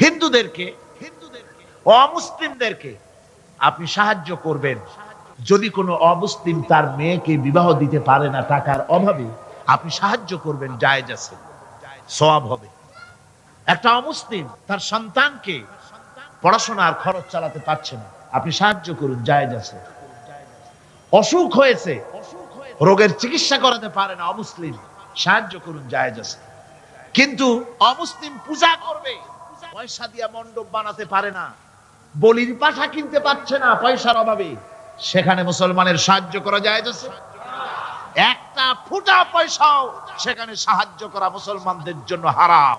হিন্দুদেরকে, অমুসলিমদেরকে আপনি সাহায্য করবেন। যদি কোনো অমুসলিম তার মেয়েকে বিবাহ দিতে পারে না টাকার অভাবে, আপনি সাহায্য করবেন, জায়েজ আছে, সওয়াব হবে। একটা অমুসলিম তার সন্তানকে পড়াশোনার খরচ চালাতে পারছে না, আপনি সাহায্য করুন, জায়েজ আছে। অসুখ হয়েছে, রোগের চিকিৎসা করাতে পারে না অমুসলিম, সাহায্য করুন, জায়েজ আছে। কিন্তু অমুসলিম পূজা করবে, পয়সা দিয়ে মণ্ডপ বানাতে পারে না, বলির পাঠা কিনতে পারছে না পয়সার অভাবে, সেখানে মুসলমানের সাহায্য করা জায়েজ আছে। একটা ফুটা পয়সাও সেখানে সাহায্য করা মুসলমানদের জন্য হারাম।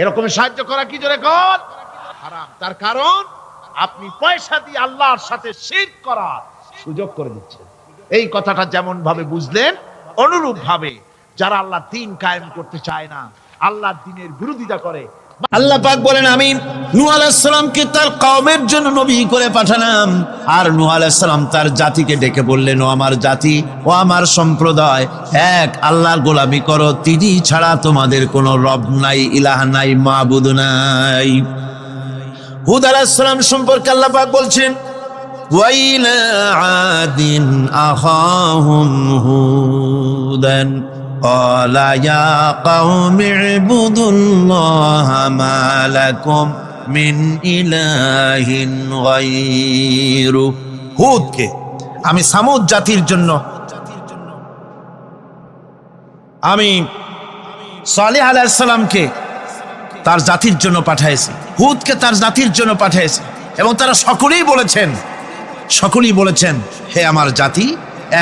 এরকম সাহায্য করা কি জোরে কর? হারাম। তার কারণ আপনি পয়সা দিয়ে আল্লাহর সাথে শিরক করার সুযোগ করে দিচ্ছেন। এই কথাটা যেমন ভাবে বুঝলেন, অনুরূপ ভাবে যারা আল্লাহ দ্বীন কায়েম করতে চায় না, আল্লাহর দ্বীনের বিরোধিতা করে, আল্লাহ পাক বলেন, আমি নূহ আলাইহিস সালামকে তার কওমের জন্য নবী করে পাঠালাম। আর নূহ আলাইহিস সালাম তার জাতিকে ডেকে বললেন, ও আমার জাতি, ও আমার সম্প্রদায়, এক আল্লাহর গোলামি করো, তিনি ছাড়া তোমাদের কোনো রব নাই, ইলাহ নাই, মাবুদ নাই। হুদ আলাইহিস সালাম সম্পর্কে আল্লাহ পাক বলছেন, ওয়াইলা আদিন আখাহুম হুদান قال يا قوم اعبدوا الله ما لكم من إله غيره। হুদকে আমি সামুদ জাতির জন্য, আমি সালেহ আলাইহিস সালামকে তার জাতির জন্য পাঠিয়েছি, হুদকে তার জাতির জন্য পাঠিয়েছি, এবং তারা সকলেই বলেছেন হে আমার জাতি,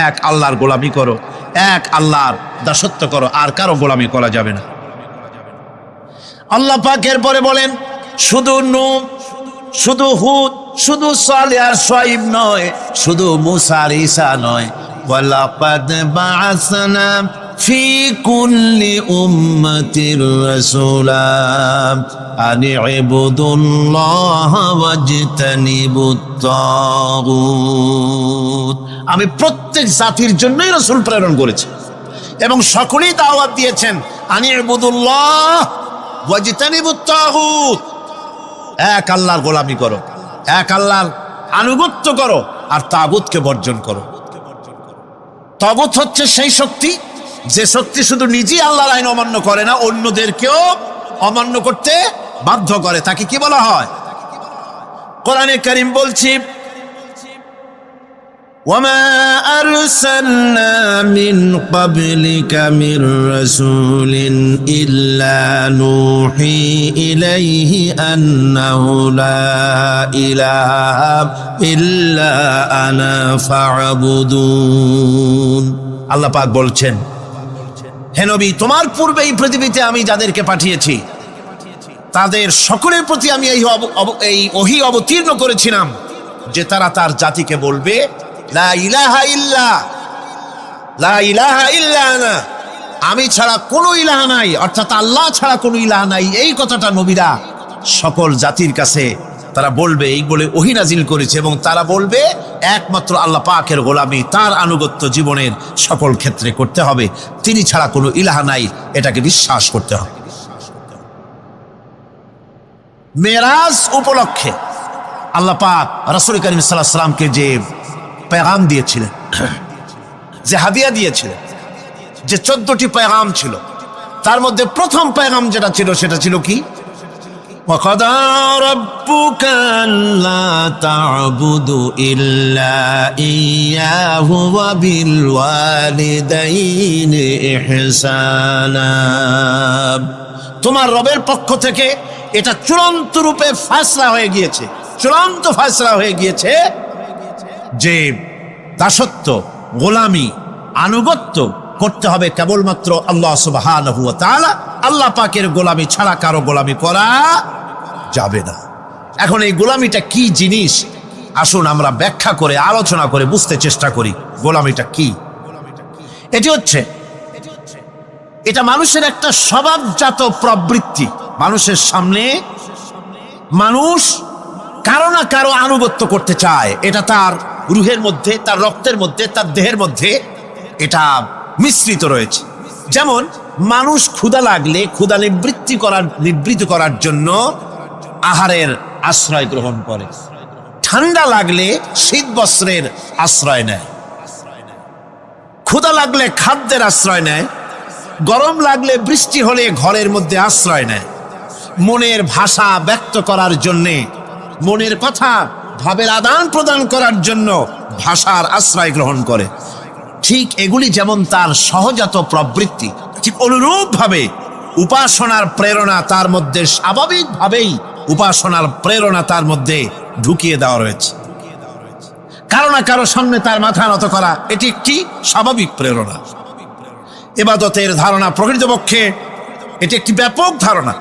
এক আল্লাহর গোলামি করো, এক আল্লাহর দাসত্ব করো, আর কারো গোলামি করা যাবে না। আল্লাহ পাক এরপরে বলেন, শুধু নূহ, শুধু হুদ, শুধু সালেহ আর শুআয়ব নয়, শুধু মুসা আর ঈসা নয়, ওয়ালাকাদ বা'আসনা ফি কুল্লি উম্মাতির রাসূলা আন ইবুদুল্লাহা ওয়াজতানিবুত তাগুত। আমি প্রত্যেক জাতির জন্যই রাসূল প্রেরণ করেছি এবং সকলেই দাওয়াত দিয়েছেন, আন ইবুদুল্লাহ ওয়াজতানিবুত তাগুত, এক আল্লাহর গোলামি করো, এক আল্লাহর আনুগত্য করো, আর তাগুতকে বর্জন করো। তাগুত হচ্ছে সেই শক্তি যে শক্তি শুধু নিজেই আল্লাহর আইন অমান্য করে না, অন্যদেরকেও অমান্য করতে বাধ্য করে, তাকে কি বলা হয়? কোরআনে কারীম বলছি, ওয়ামা আরসালনা মিন ক্বাবলিকা মির রাসূলিন ইল্লা নূহি ইলাইহি আন্নাহু লা ইলাহা ইল্লা আনা ফা'বুদুন। আল্লাহ পাক বলছেন, হে নবী, তোমার পূর্বে এই পৃথিবীতে আমি যাদেরকে পাঠিয়েছি তাদের সকলের প্রতি আমি এই ওহী অবতীর্ণ করেছিলাম যে তারা তার জাতিকে বলবে, লা ইলাহা ইল্লা, লা ইলাহা ইল্লা আনা, আমি ছাড়া কোনো ইলাহ নাই, অর্থাৎ আল্লাহ ছাড়া কোনো ইলাহ নাই। এই কথাটা নবীরা সকল জাতির কাছে তারা বলবে, এই বলে ওহী নাজিল করেছে, এবং তারা বলবে একমাত্র আল্লাহ পাকের গোলামি, তার আনুগত্য জীবনের সকল ক্ষেত্রে করতে হবে, তিনি ছাড়া কোনো ইলাহ নাই, এটাকে বিশ্বাস করতে হবে। মেরাজ উপলক্ষে আল্লাহ পাক রাসূল কারীম সাল্লাল্লাহু আলাইহি ওয়াসাল্লামকে যে পেগাম দিয়েছিলেন, যে হাদিয়া দিয়েছিলেন, যে 14টি পেগাম ছিল, তার মধ্যে প্রথম পেগাম যেটা ছিল সেটা ছিল কি? وَقَضَى رَبُّكَ أَلَّا تَعْبُدُوا إِلَّا إِيَّاهُ وَبِالْوَالِدَيْنِ إِحْسَانًا। তোমার রবের পক্ষ থেকে এটা চূড়ান্ত রূপে ফয়সালা হয়ে গিয়েছে, চূড়ান্ত ফয়সালা হয়ে গিয়েছে যে দাসত্ব, গোলামি, আনুগত্য করতে হবে কেবলমাত্র আল্লাহ সুবহানাহু ওয়া তাআলা। আল্লাহ পাকের গোলামি ছাড়া কারো গোলামি করা যাবে না। এখন এই গোলামিটা কি জিনিস, আসুন আমরা ব্যাখ্যা করে আলোচনা করে বুঝতে চেষ্টা করি গোলামিটা কি। এটি হচ্ছে, এটা মানুষের একটা স্বভাবজাত প্রবৃত্তি। মানুষের সামনে মানুষ কারো না কারো আনুগত্য করতে চায়, এটা তার রুহের মধ্যে, তার রক্তের মধ্যে, তার দেহের মধ্যে এটা মিশ্রিত রয়েছে। যেমন মানুষ ক্ষুধা লাগলে ক্ষুধা নিবৃত্ত করার জন্য আহারের আশ্রয় গ্রহণ করে, ঠান্ডা লাগলে শীত বস্ত্রের আশ্রয় নেয়, ক্ষুধা লাগলে খাদ্যের আশ্রয় নেয়, গরম লাগলে বৃষ্টি হলে ঘরের মধ্যে আশ্রয় নেয়, মনের ভাষা ব্যক্ত করার জন্যে, মনের কথা ভাবের আদান প্রদান করার জন্য ভাষার আশ্রয় গ্রহণ করে। ঠিক এগুলি যেমন তার সহজাত প্রবৃত্তি, ঠিক অনুরূপভাবে উপাসনার প্রেরণা তার মধ্যে স্বাভাবিকভাবেই উপাসনার প্রেরণা তার মধ্যে ঢুকিয়ে দেওয়া রয়েছে। কারো না কারো সামনে তার মাথা নত করা এটি একটি স্বাভাবিক প্রেরণা। ইবাদতের ধারণা প্রকৃতপক্ষে এটি একটি ব্যাপক ধারণা।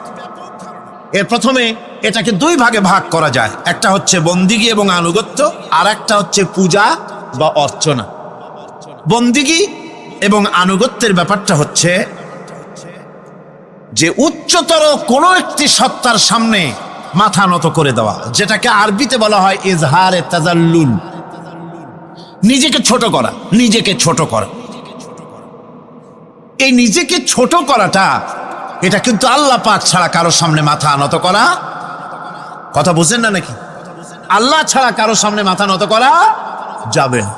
এর প্রথমে এটাকে দুই ভাগে ভাগ করা যায়, একটা হচ্ছে বন্দিগি এবং আনুগত্য, আর একটা হচ্ছে পূজা বা অর্চনা। বন্দিগি এবং আনুগত্যের ব্যাপারটা হচ্ছে যে উচ্চতর কোনো একটি সত্তার সামনে মাথা নত করে দেওয়া, যেটাকে আরবিতে বলা হয় ইজহারে তাজাল্লুল, নিজেকে ছোট করা, নিজেকে ছোট করা। এই নিজেকে ছোট করাটা এটা কিন্তু আল্লাহ পাক ছাড়া কারো সামনে মাথা নত করা, কথা বুঝেন না নাকি? আল্লাহ ছাড়া কারো সামনে মাথা নত করা যাবে না।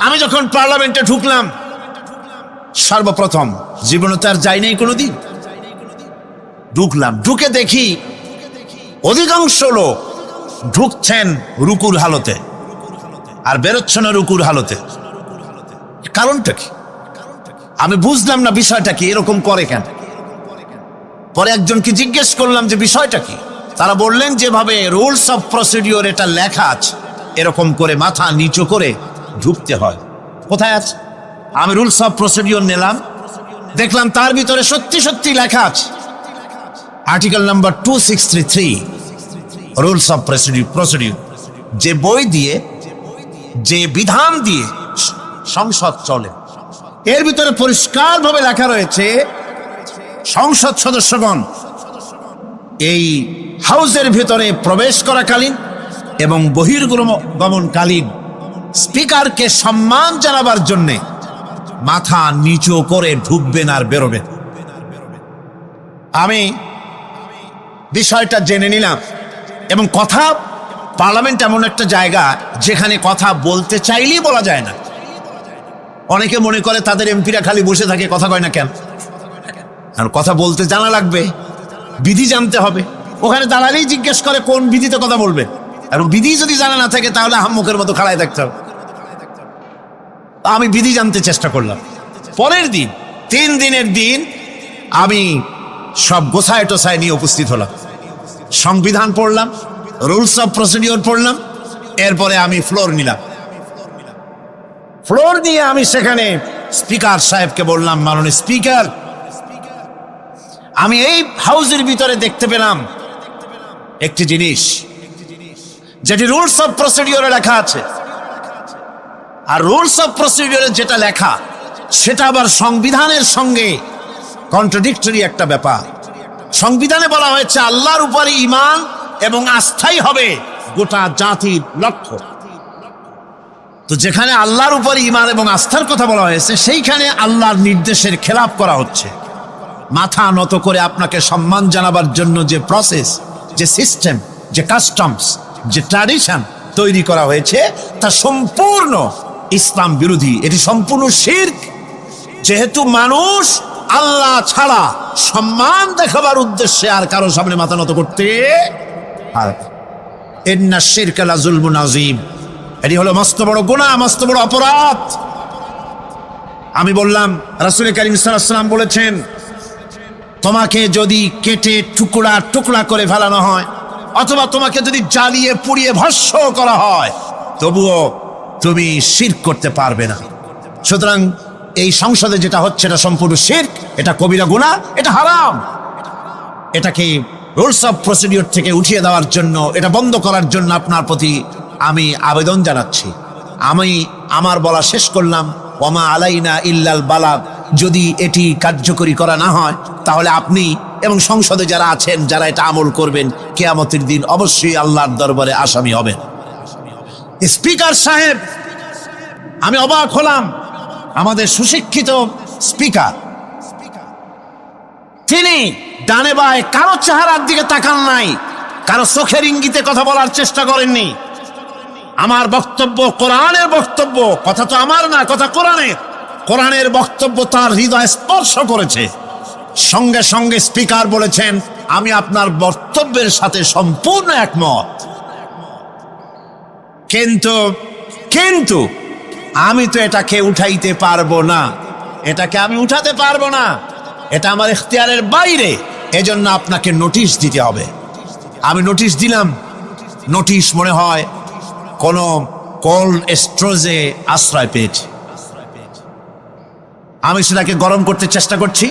আমি যখন পার্লামেন্টে ঢুকলাম সর্বপ্রথম, জীবনে তো আর যাই নাই কোনোদিন, ঢুকলাম, ঢুকে দেখি অধিকাংশ লোক ঢুকছেন রুকুর হালতে আর বেরোচ্ছেন রুকুর হালতে। কারণটা কি? আমি বুঝলাম না বিষয়টা কি, এরকম করে কেন। পরে একজনকে জিজ্ঞেস করলাম যে বিষয়টা কি। তারা বললেন যেভাবে রুলস অফ প্রসিডিওর এটা লেখা আছে, এরকম করে মাথা নিচু করে ঢুকতে হয়। কোথায় আছে? আমি রুলস অফ প্রসিডিওর নিলাম, দেখলাম তার ভিতরে সত্যি সত্যি লেখা আছে, article number 263 rules of procedure, যে বই দিয়ে, যে বিধান দিয়ে সংসদ চলে, এর ভিতরে পরিষ্কারভাবে লেখা রয়েছে সংসদ সদস্যগণ এই হাউসের ভিতরে প্রবেশ করাকালীন এবং বহির্গমনকালীন স্পিকারকে সম্মান জানাবার জন্যে মাথা নিচু করে ঢুকবেন আর বেরোবেন। আমি বিষয়টা জেনে নিলাম। এবং কথা, পার্লামেন্ট এমন একটা জায়গা যেখানে কথা বলতে চাইলেই বলা যায় না। অনেকে মনে করে তাদের এমপিরা খালি বসে থাকে, কথা কয় না কেন? আর কথা বলতে জানা লাগবে, বিধি জানতে হবে। ওখানে দাঁড়ালেই জিজ্ঞেস করে কোন বিধিতে কথা বলবে, এবং বিধি যদি জানা না থাকে তাহলে আহাম্মকের মতো খাড়ায় থাকতে হবে। আমি বিধি জানতে চেষ্টা করলাম। পরের দিন, 3 দিনের দিন আমি সব গোছায় টোছায় নিয়ে উপস্থিত হলাম, সংবিধান পড়লাম, রুলস অফ প্রসিডিওর পড়লাম, এরপরে আমি ফ্লোর নিলাম। ফ্লোর নিয়ে আমি সেখানে স্পিকার সাহেবকে বললাম, মাননীয় স্পিকার, আমি এই হাউসের ভিতরে দেখতে পেলাম একটি জিনিস যেটি রুলস অফ প্রসিডিওরে লেখা আছে, আর রুলস অফ প্রসিডিওরে যেটা লেখা সেটা আবার সংবিধানের সঙ্গে কন্ট্রাডিক্টরি একটা ব্যাপার। সংবিধানে বলা হয়েছে আল্লাহর উপরে ঈমান এবং আস্থাই হবে গোটা জাতির লক্ষ্য। তো যেখানে আল্লাহর উপরে ঈমান এবং আস্থার কথা বলা হয়েছে, সেইখানে আল্লাহর নির্দেশের খেলাপ করা হচ্ছে। মাথা নত করে আপনাকে সম্মান জানাবার জন্য যে প্রসেস, যে সিস্টেম, যে কাস্টমস, যে ট্র্যাডিশন তৈরি করা হয়েছে তা সম্পূর্ণ ইসলাম বিরোধী, এটি সম্পূর্ণ শিরক। যেহেতু মানুষ আল্লাহ ছাড়া সম্মান দেখাবার উদ্দেশ্যে আর কারো সামনে মাথা নত করতে পারে, ইন্না শিরকা লাযুলমুন আযীম, এটি হলো মস্ত বড় গুনাহ, মস্ত বড় অপরাধ। আমি বললাম, রাসূল কারীম সাল্লাল্লাহু আলাইহি ওয়াসাল্লাম বলেছেন, তোমাকে যদি কেটে টুকরা টুকরা করে ফেলানো হয় অথবা তোমাকে যদি জ্বালিয়ে পুড়িয়ে ভস্ম করা হয়, তবুও তুমি শিরক করতে পারবে না। সুতরাং এই সংসদে যেটা হচ্ছে এটা সম্পূর্ণ শিরক, এটা কবিরা গুনাহ, এটা হারাম। এটাকে রুলস অফ প্রসিডিওর থেকে উঠিয়ে দেওয়ার জন্য, এটা বন্ধ করার জন্য আপনার প্রতি আমি আবেদন জানাচ্ছি। আমি আমার বলা শেষ করলাম, ওমা আলাইনা ইল্লাল বালাগ। যদি এটি কার্যকরী করা না হয় তাহলে আপনি এবং সংসদে যারা আছেন, যারা এটা আমল করবেন, কিয়ামতের দিন অবশ্যই আল্লাহর দরবারে আসামি হবেন। স্পিকার সাহেব, আমি অবাক হলাম, আমাদের সুশিক্ষিত স্পিকার, তিনি ডানে বায়ে কারো চেহারার দিকে তাকান নাই, কারো চোখের ইঙ্গিতে কথা বলার চেষ্টা করেননি। আমার বক্তব্য কোরআনের বক্তব্য, কথা তো আমার না, কথা কোরআনের। কোরআনের বক্তব্য তার হৃদয় স্পর্শ করেছে। সঙ্গে সঙ্গে স্পিকার বলেছেন, আমি আপনার বক্তব্যের সাথে সম্পূর্ণ একমত। কিন্তু আমি তো এটাকে উঠাইতে পারবো না, এটাকে আমি উঠাতে পারবো না, এটা আমার ইখতিয়ারের বাইরে, এজন্য আপনাকে নোটিশ দিতে হবে। আমি নোটিশ দিলাম। নোটিশ মনে হয় কোন কোল্ড স্টোরেজে আশ্রয় পেয়েছে। আমি সেটাকে গরম করতে চেষ্টা করছি।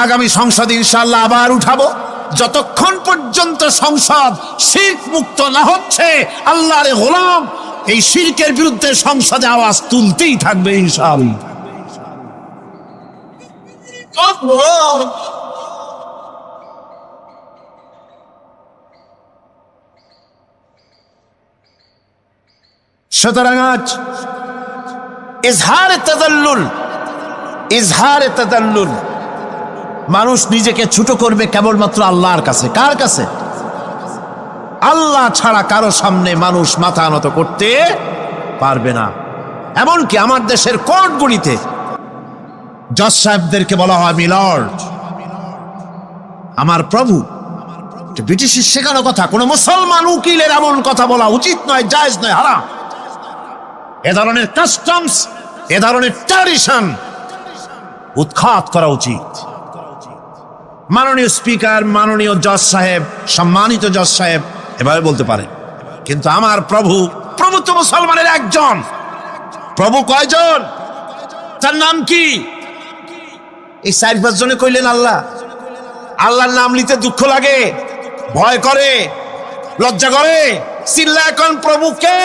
আগামী সংসদ ইনশাআল্লাহ আবার উঠাবো। যতক্ষণ পর্যন্ত সংসদ শিরক মুক্ত না হচ্ছে, আল্লাহর গোলাম এই শিরকের বিরুদ্ধে সংসদে আওয়াজ তুলতেই থাকবে ইনশাআল্লাহ। সুতরাং আজ ইজহারে তাদাল্লুল, মানুষ নিজেকে ছোট করবে কেবলমাত্র আল্লাহর কাছে। কার কাছে? আল্লাহ ছাড়া কারো সামনে মানুষ মাথা নত করতে পারবে না। এমনকি আমার দেশের কোর্টগুলিতে জজ সাহেবদেরকে বলা হয় মিলর্ড, আমার প্রভু। ব্রিটিশের শেখানো কথা, কোন মুসলমান উকিলের এমন কথা বলা উচিত নয়, জায়েজ নয়, হারাম। এ ধরনের কাস্টমস, এ ধরনের ট্র্যাডিশন উৎখাত করা উচিত। মাননীয় স্পিকার, মাননীয় জজ সাহেব, সম্মানিত জজ সাহেব এভাবে বলতে পারে, কিন্তু আমার প্রভু তো মুসলমানের একজন। প্রভু কয়জন? তার নাম কি? এই 4-5 জনে কইলেন আল্লাহ। আল্লাহর নাম নিতে দুঃখ লাগে, ভয় করে, লজ্জা করে। চিল্লা এখন প্রভু কে?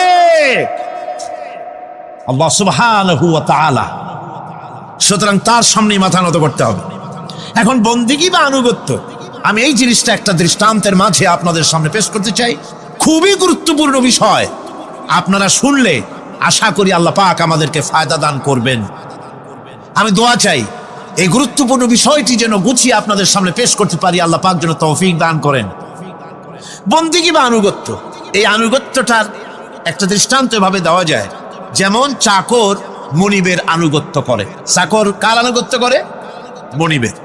আল্লাহ সুবহানাহু ওয়া তাআলা। সুতরাং তার সামনে মাথা নত করতে হবে। এখন বন্দিগি বা আনুগত্য, আমি এই জিনিসটা একটা দৃষ্টান্তের মাঝে আপনাদের সামনে পেশ করতে চাই। খুবই গুরুত্বপূর্ণ বিষয়। আপনারা শুনলে আশা করি আল্লাহ পাক আমাদেরকে ফায়দা দান করবেন। আমি দোয়া চাই এই গুরুত্বপূর্ণ বিষয়টি যেন গুছিয়ে আপনাদের সামনে পেশ করতে পারি। আল্লাহ পাক যেন তৌফিক দান করেন। বন্দিগি বা আনুগত্য, এই আনুগত্যটার একটা দৃষ্টান্ত এভাবে দেওয়া যায়, যেমন চাকর মনিবের আনুগত্য করে। চাকর কার আনুগত্য করে? মনিবের।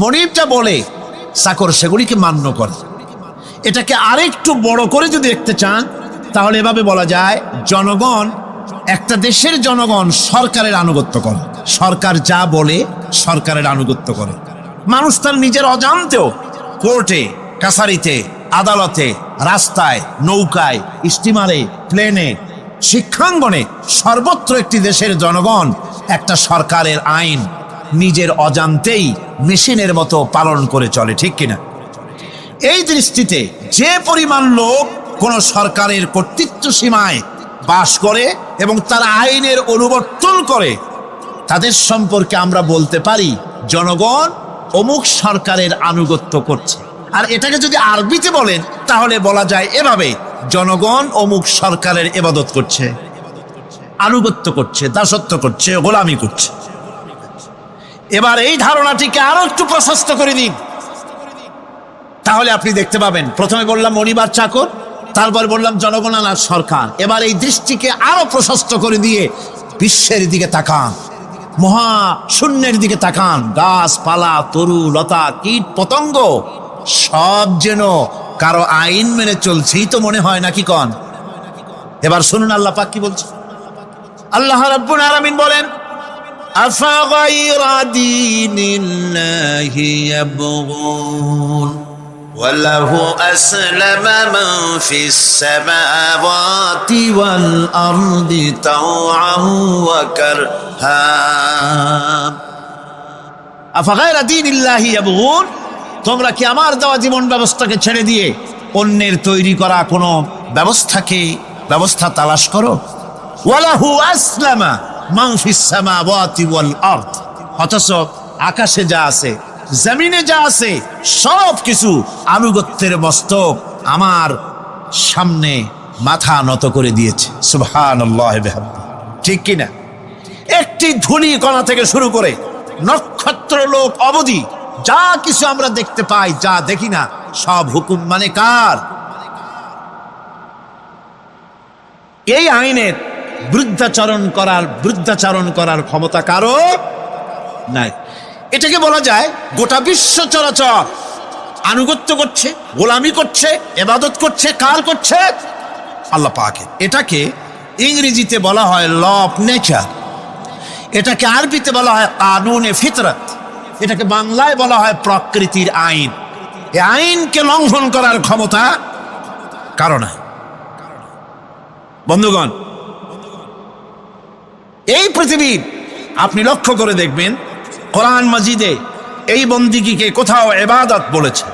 মনিবটা বলে, চাকর সেগুলিকে মান্য করে। এটাকে আরেকটু বড় করে যদি দেখতে চান, তাহলে এভাবে বলা যায়, জনগণ, একটা দেশের জনগণ সরকারের আনুগত্য করে। সরকার যা বলে সরকারের আনুগত্য করে। মানুষ তার নিজের অজান্তেও কোর্টে, কাছারিতে, আদালতে, রাস্তায়, নৌকায়, স্টিমারে, প্লেনে, শিক্ষাঙ্গনে, সর্বত্র একটি দেশের জনগণ একটা সরকারের আইন নিজের অজান্তেই মেশিনের মতো পালন করে চলে, ঠিক কিনা? এই দৃষ্টিতে যে পরিমাণ লোক কোন সরকারের কর্তৃত্ব সীমায় বাস করে এবং তারা আইনের অনুবর্তন করে, তাদের সম্পর্কে আমরা বলতে পারি জনগণ অমুক সরকারের আনুগত্য করছে। আর এটাকে যদি আরবিতে বলেন, তাহলে বলা যায় এভাবে, জনগণ অমুক সরকারের ইবাদত করছে, আনুগত্য করছে, দাসত্ব করছে, গোলামি করছে। এবার এই ধারণাটিকে আরো একটু প্রশস্ত করে দিন, তাহলে আপনি দেখতে পাবেন। প্রথমে বললাম মনিবার চাকর, তারপর বললাম জনগণ আর সরকার। এবার এই দৃষ্টিকে আরো প্রশস্ত করে দিয়ে বিশ্বের দিকে তাকান, মহা শূন্যের দিকে তাকান। গাছপালা, তরু লতা, কীট পতঙ্গ সব যেন কারো আইন মেনে চলছেই তো মনে হয়, নাকি কন? এবার শুনুন আল্লাহ পাক কি বলছে। আল্লাহ রাব্বুল আলামিন বলেন, আফাগাইরা দীনিল্লাহি ইয়াবগুন ওয়ালাহু আসলামা মান ফিস সামাওয়াতি ওয়াল আরদি তাওআন ওয়া কারহা। আফাগাইরা দীনিল্লাহি ইয়াবগুন, তোমরা কি আমার দেওয়া জীবন ব্যবস্থাকে ছেড়ে দিয়ে অন্যের তৈরি করা কোনো ব্যবস্থা তালাশ করো? ওয়ালাহু আসলামা মান ফিস সামাওয়াতি ওয়াল আরদ, অথচ আকাশে যা আছে, জমিনে যা আছে, সব কিছু আনুগত্যের মস্তক আমার সামনে মাথা নত করে দিয়েছে। সুবহানাল্লাহ বিহামদিহি, ঠিক কিনা? একটি ধূলি কণা থেকে শুরু করে নক্ষত্র লোক অবধি যা কিছু আমরা দেখতে পাই, যা দেখি না, সব হুকুম মানে কার? এই আইনের বৃদ্ধাচরণ করার ক্ষমতা কারো নাই। এটাকে বলা যায় গোটা বিশ্ব চরাচর আনুগত্য করছে, গোলামি করছে, ইবাদত করছে। কার করছে? আল্লাহ পাকের। এটাকে ইংরেজিতে বলা হয় ল অফ নেচার, এটাকে আরবিতে বলা হয় কানুনে ফিতরত, এটাকে বাংলায় বলা হয় প্রকৃতির আইন। এই আইনকে লঙ্ঘন করার ক্ষমতা কারো নাই। বন্ধুগণ, এই পৃথিবীর আপনি লক্ষ্য করে দেখবেন কোরআন মাজিদে এই বন্দিগিকে কোথাও ইবাদত বলেছে,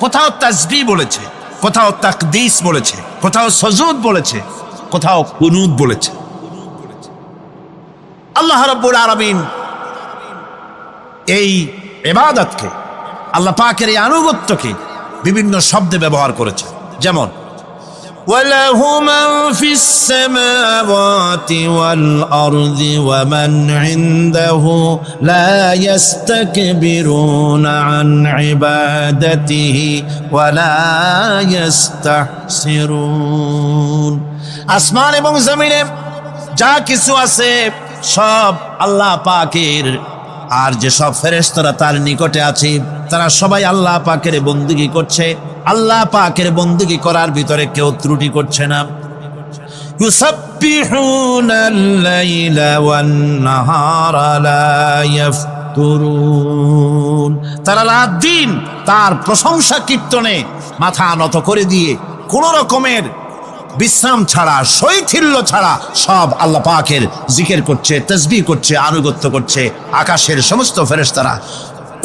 কোথাও তাসবিহ বলেছে, কোথাও তাকদীস বলেছে, কোথাও সুজুদ বলেছে, কোথাও কুনুত বলেছে। আল্লাহ রাব্বুল আলামিন এই ইবাদতকে, আল্লাহ পাকের এই আনুগত্যকে বিভিন্ন শব্দে ব্যবহার করেছে। যেমন وَلَهُ مَنْ فِي السَّمَاوَاتِ وَالْأَرْضِ وَمَنْ عِنْدَهُ لَا يَسْتَكْبِرُونَ عَنْ عِبَادَتِهِ وَلَا يَسْتَحْسِرُونَ। আসমান এবং জমিনে যা কিছু আছে সব আল্লাহ পাকের, আর যে সব ফেরেশতারা তার নিকটে আছে তারা সবাই আল্লাহ পাকের বন্দেগী করছে। আল্লাহ পাকের বন্দেগী করার ভিতরে কেউ ত্রুটি করছে না। ইউসাব্বিহুনাল লাইলা ওয়ান নাহারা লা ইয়াফতুরুন। তারা রাত দিন তার প্রশংসা কীর্তনে মাথা নত করে দিয়ে কোন রকমের বিশ্রাম ছাড়া, শৈথিল্য ছাড়া সব আল্লাহ পাকের জিকির করছে, তাসবিহ করছে, আনুগত্য করছে। আকাশের সমস্ত ফেরেশতারা,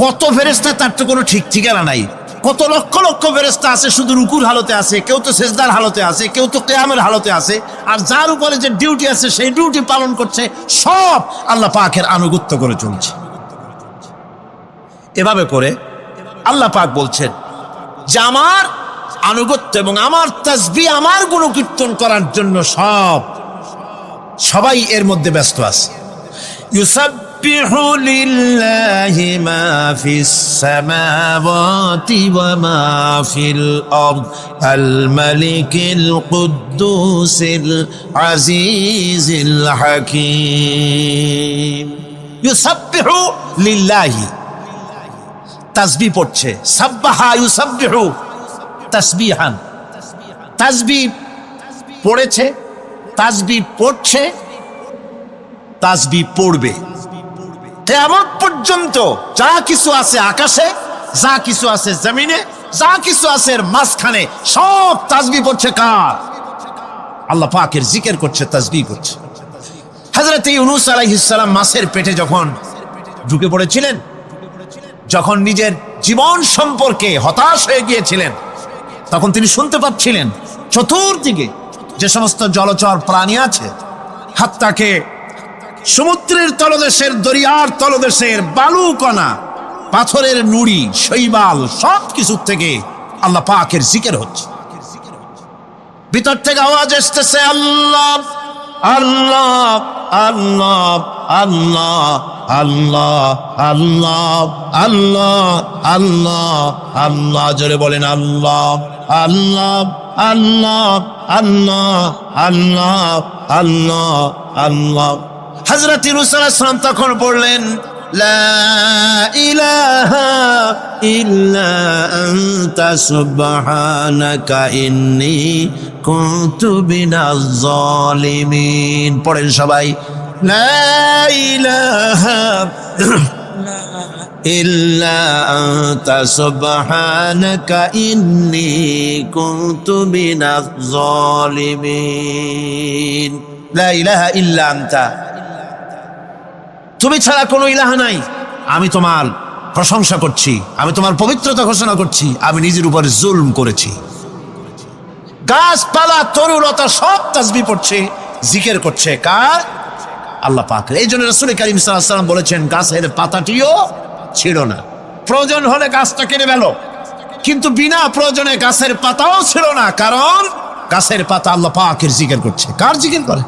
কত ফেরেশতা তার তো কোনো ঠিক ঠিকানা নাই। কত লক্ষ লক্ষ ফেরেশতা আছে শুধু রুকুর হালতে আছে, কেউ তো সেজদার হালতে আছে, কেউ তো কিয়ামের হালতে আছে। আর যার উপরে যে ডিউটি আছে সেই ডিউটি পালন করছে, সব আল্লাহ পাকের আনুগত্য করে চলছে। এভাবে করে আল্লাহ পাক বলছেন যে আমার আনুগত্য এবং আমার তাসবিহ, আমার গুণকীর্তন করার জন্য সবাই এর মধ্যে ব্যস্ত আছে। ইউসাব্বিহু লিল্লাহি মা ফিস সামাওয়াতি ওয়া মা ফিল আরদ আল মালিকিল কুদ্দুসিল আজিজিল হাকীম। ইউসাব্বিহু লিল্লাহি, তাসবিহ পড়ছে, সাব্বাহা ইউসাব্বিহু তাসবিহান। তাসবিহ পড়েছে, তাসবিহ পড়ছে, তাসবিহ পড়বে। কিয়ামত পর্যন্ত যা কিছু আছে আকাশে, যা কিছু আছে জমিনে, যা কিছু আছে এর মাঝখানে সব তাসবিহ পড়ছে। কার? আল্লাহ পাকের জিকির করছে, তাসবিহ করছে। হযরত ইউনূস আলাইহিস সালাম মাছের পেটে যখন ঢুকে পড়েছিলেন, যখন নিজের জীবন সম্পর্কে হতাশ হয়ে গিয়েছিলেন, তখন তিনি শুনতে পাচ্ছিলেন চতুর্দিকে যে সমস্ত জলচর প্রাণী আছে, হাত্তাকে সমুদ্রের তলদেশের, দরিয়ার তলদেশের বালুকণা, পাথরের নুড়ি, শৈবাল সব কিছু থেকে আল্লাহ পাকের জিকির হচ্ছে। ভিতর থেকে আওয়াজ আসতেছে আল্লাহ আল্লাহ আল্লাহ আল্লাহ আল্লাহ আল্লাহ আল্লাহ আল্লাহ আল্লাহ। জোরে বলেন আল্লাহ আল্লাহ আল্লাহ আল্লাহ আল্লাহ আল্লাহ আল্লাহ। হযরত ইউনূস আলাইহিস সালাম তখন বললেন লা ইলাহা ইল্লা আনতা সুবহানাকা ইন্নী কুনতু মিনাজ জালিমিন। পড়েন সবাই, লা ইলাহা ইল্লা আনতা সুবহানাকা ইন্নী কুনতু মিনাজ জালিমিন। লা ইলাহা ইল্লা আনতা, তুমি ছাড়া কোনো ইলাহ নাই। আমি তোমার প্রশংসা করছি, আমি তোমার পবিত্রতা ঘোষণা করছি। আমি নিজের উপরে জুলম করেছি। গাছপালা, তরুলতা সব তাসবিহ পড়ছে, জিকির করছে। কার? আল্লাহ পাক। এই জন্য রাসূল কারীম সাল্লাল্লাহু আলাইহি ওয়াসাল্লাম বলেছেন গাছের পাতাটিও ছিল না, প্রয়োজন হলে গাছটা কেটে ফেলো, কিন্তু বিনা প্রয়োজনে গাছের পাতাও ছিল না, কারণ গাছের পাতা আল্লাহ পাকের জিকির করছে। কার জিকির করে?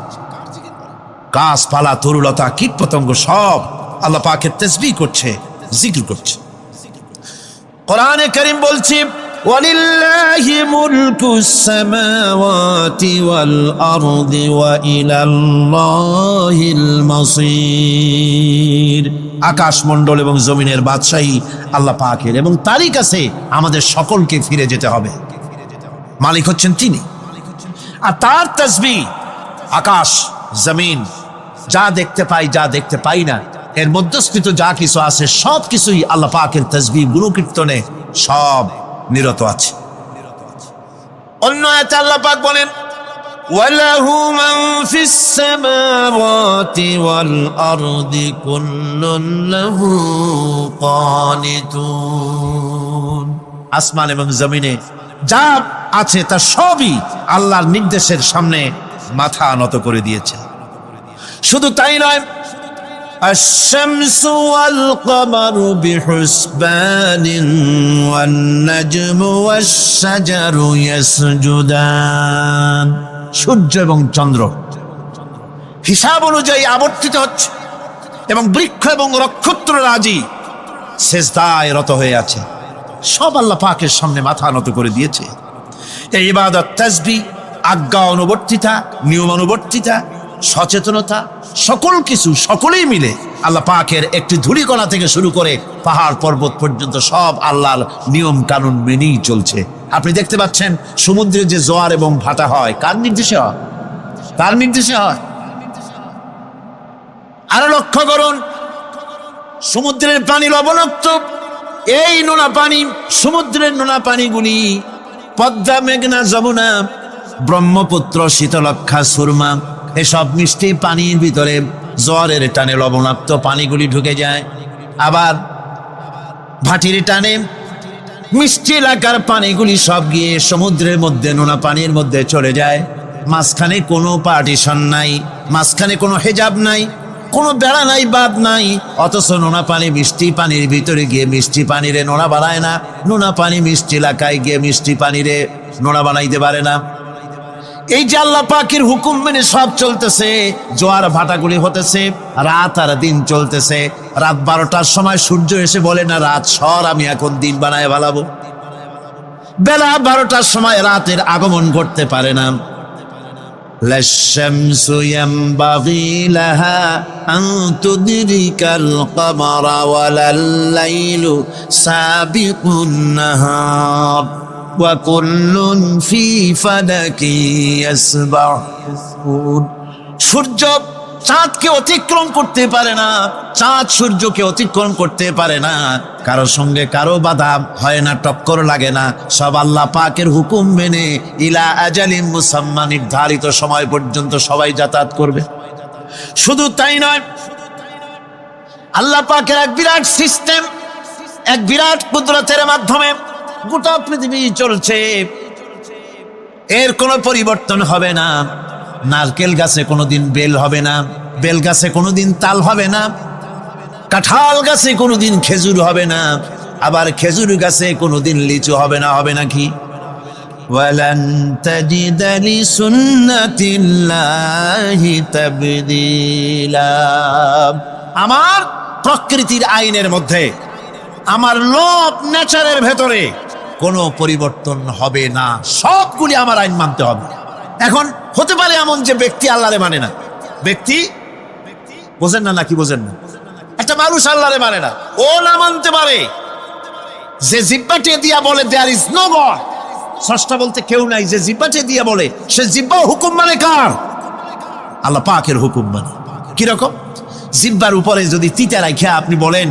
গাছপালা, তরুলতা, কীট পতঙ্গ সব আল্লাহ পাকের তাসবিহ করছে, জিকির করছে। কোরআনে কারীম বলছে ওয়ালিল্লাহি মুলকুস সামাওয়াতি ওয়াল আরদি ওয়া ইলাল্লাহিল মাসির। আকাশমণ্ডল এবং জমিনের বাদশাহী আল্লাহ পাকের, এবং তারই কাছে আমাদের সকলকে ফিরে যেতে হবে। মালিক হচ্ছেন তিনি, আর তার তাসবিহ আকাশ জমিন যা দেখতে পাই যা দেখতে পাই না, এর মধ্যস্থিত যা কিছু আছে সব কিছুই আল্লাহ পাকের তাসবিহ গুণকীর্তনে সব নিরত আছে। অন্য আয়াতে আল্লাহ পাক বলেন ওয়ালাহু মান ফিস সামাওয়াতি ওয়াল আরদি কুল্লুন লাহু কানিতুন। আসমান এবং জমিনে যা আছে তা সবই আল্লাহর নির্দেশের সামনে মাথা নত করে দিয়েছে। শুধু তাই নয়, الشمس والقمر بحسبان والنجم والشجر يسجدان। সূর্য এবং চন্দ্র হিসাব অনুযায়ী আবর্তিত হচ্ছে, এবং বৃক্ষ এবং নক্ষত্ররাজি সেজদায় রত হয়ে আছে। সব আল্লাহ পাকের সামনে মাথা নত করে দিয়েছে। এই ইবাদত, তাসবিহ, আজ্ঞা অনুবর্তিতা, নিয়ম অনুবর্তিতা, সচেতনতা, সকল কিছু সকলেই মিলে আল্লাহ পাকের একটি ধূলিকণা থেকে শুরু করে পাহাড় পর্বত পর্যন্ত সব আল্লাহর নিয়ম কানুন মেনেই চলছে। আপনি দেখতে পাচ্ছেন সমুদ্রে যে জোয়ার এবং ভাটা হয় কার নির্দেশে হয়? কার নির্দেশে হয়? আরো লক্ষ্য করুন, সমুদ্রের পানি লবণাক্ত। এই নোনা পানি, সমুদ্রের নোনা পানিগুলি পদ্মা, মেঘনা, যমুনা, ব্রহ্মপুত্র, শীতলক্ষা, সুরমা, এসব মিষ্টি পানির ভিতরে জোয়ারের টানে লবণাক্ত পানিগুলি ঢুকে যায়। আবার ভাটির টানে মিষ্টি এলাকার পানিগুলি সব গিয়ে সমুদ্রের মধ্যে নোনা পানির মধ্যে চলে যায়। মাঝখানে কোনো পার্টিশন নাই, মাঝখানে কোনো হেজাব নাই, কোনো বেড়া নাই, বাদ নাই। অথচ নোনা পানি মিষ্টি পানির ভিতরে গিয়ে মিষ্টি পানিরে নোনা বানায় না, নোনা পানি মিষ্টি এলাকায় গিয়ে মিষ্টি পানিরে নোনা বানাইতে পারে না। এই যে আল্লাহ পাকের হুকুম মেনে সব চলতেছে, জোয়ার ভাটাগুলি হতেছে, রাত আর দিন চলতেছে। রাত 12টার সময় সূর্য এসে বলে না রাত সর, আমি এখন দিন বানায় ভালাবো। বেলা 12টার সময় রাতের আগমন করতে পারে না। লাশ-শামসু ইয়ামবাগি লাহা আন তুদরিকাল কমারা ওয়ালাল লাইলু সাবিকুন নাহার ওয়া কুল্লুন ফি ফালাকি ইয়াসবাহুন। সূর্য চাঁদকে অতিক্রম করতে পারে না, চাঁদ সূর্যকে অতিক্রম করতে পারে না। কারো সঙ্গে কারো বাধা হয় না, টক্কর লাগে না। সব আল্লাহ পাকের হুকুম মেনে ইলা আজালিম মুসাম্মা, নির্ধারিত সময় পর্যন্ত সবাই যাতায়াত করবে। শুধু তাই নয়, আল্লাহ পাকের এক বিরাট সিস্টেম, এক বিরাট কুদরতের মাধ্যমে গোটা পৃথিবী চলছে। এর কোনো পরিবর্তন হবে না। নারকেল গাছে কোনোদিন বেল হবে না, বেল গাছে কোনোদিন তাল হবে না, কাঁঠাল গাছে কোনোদিন খেজুর হবে না, আবার খেজুর গাছে কোনোদিন লিচু হবে না। হবে নাকি? ওয়ালান তাজিদা লিসুন্নাতিল্লাহি তাবদীলা। আমার প্রকৃতির আইনের মধ্যে, আমার লব নেচারের ভেতরে কোনো পরিবর্তন হবে না। সবগুলি আমার আইন মানতে হবে। এখন হতে পারে এমন যে ব্যক্তি আল্লাহরে মানে না, ব্যক্তি বোঝেন না, নাকি বোঝেন না? একটা মানুষ আল্লাহরে মানে না, ও না মানতে পারে। যে জিব্বাটে দিয়া বলে দেয়ার ইজ নো গড, স্রষ্টা বলতে কেউ নাই, যে জিব্বাটে দিয়া বলে সে জিব্বা হুকুম মানে কার? আল্লাহ পাকের হুকুম মানে। কিরকম? জিব্বার উপরে যদি তিতা রাখিয়া আপনি বলেন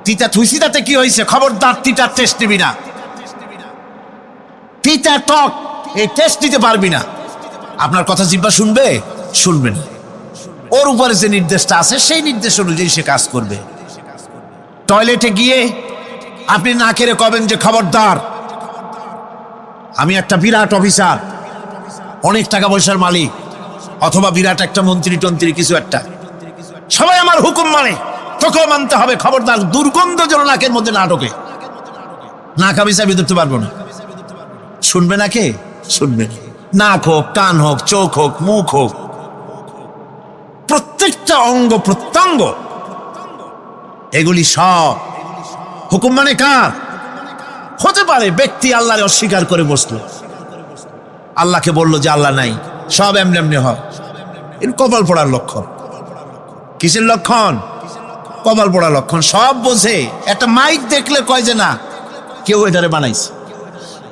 তিতা থুইছি, তাতে কি হয়েছে? খবরদার তিতার টেস্ট নিবি না, তিতা টক এই টেস্ট নিতে পারবি না। আপনার কথা জিব্বা শুনবে? শুনবে না। ওর উপরে যে নির্দেশটা আছে সেই নির্দেশ অনুযায়ী সে কাজ করবে। টয়লেটে গিয়ে আপনি না কেড়ে কবেন যে খবরদার, আমি একটা বিরাট অফিসার, অনেক টাকা পয়সার মালিক, অথবা বিরাট একটা মন্ত্রী টন্ত্রী কিছু একটা, সবাই আমার হুকুম মানে, তোকেও মানতে হবে। খবরদার, দুর্গন্ধ যেন নাকের মধ্যে না ঢোকে। নাক আমি চাবি ধরতে পারবো না। শুনবে না কে? শুনবে না। নাক হোক, কান হোক, চোখ হোক, মুখ হোক, প্রত্যেকটা অঙ্গ প্রত্যঙ্গ, এগুলি সব হুকুম মানে কার? হতে পারে ব্যক্তি আল্লাহরে অস্বীকার করে বসলো, আল্লাহকে বলল যে আল্লাহ নাই, সব এমনি এমনি হয়। এর কপাল পড়ার লক্ষণ। কিসের লক্ষণ? কপাল পড়ার লক্ষণ। সব বোঝে, একটা মাইক দেখলে কয় যে না, কেউ এটারে বানাইছে।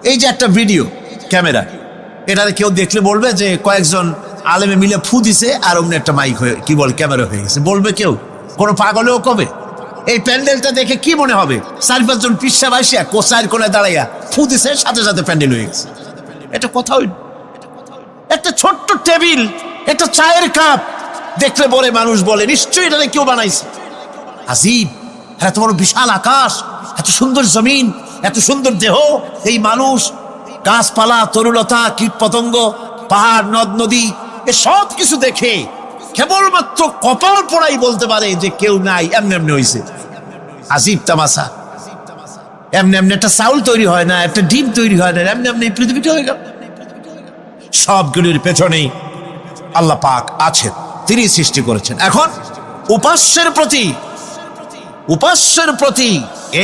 এই যে একটা ভিডিও ক্যামেরা, এটারে কেউ দেখলে বলবে যে কয়েকজন আলেমে মিলে ফু দিছে আর অমনি একটা মাইক হয়ে কি বল ক্যামেরা হয়ে গেছে, বলবে কেউ? কোনো পাগলেও কবে? এই প্যান্ডেলটা দেখে কি মনে হবে? 4-5 জন পিসা বাইসিয়া কোচার কোণে দাঁড়াইয়া ফু দিছে, সাথে সাথে প্যান্ডেল হয়ে গেছে। এটা কথা হইল? একটা ছোট্ট টেবিল, একটা চায়ের কাপ দেখলে বলে মানুষ বলে নিশ্চয়ই এটা কেউ বানাইছে। আজীব, এত বড় বিশাল আকাশ, এত সুন্দর জমিন, এত সুন্দর দেহ, এই মানুষ, গাছপালা, তরুলতা, কীট পতঙ্গ, পাহাড়, নদ নদী, এ সব কিছু দেখে কেবলমাত্র কপাল পোড়াই বলতে পারে যে কেউ নাই, এমনি এমনি হয়েছে। আজীব তামাশা। এমনি এমনি একটা চাউল তৈরি হয় না, একটা ডিম তৈরি হয় না, এমনি এমনি পৃথিবীটা হয়ে গেল। সবগুলির পেছনেই আল্লাহ পাক আছেন, তিনি সৃষ্টি করেছেন। এখন উপাস্যের প্রতি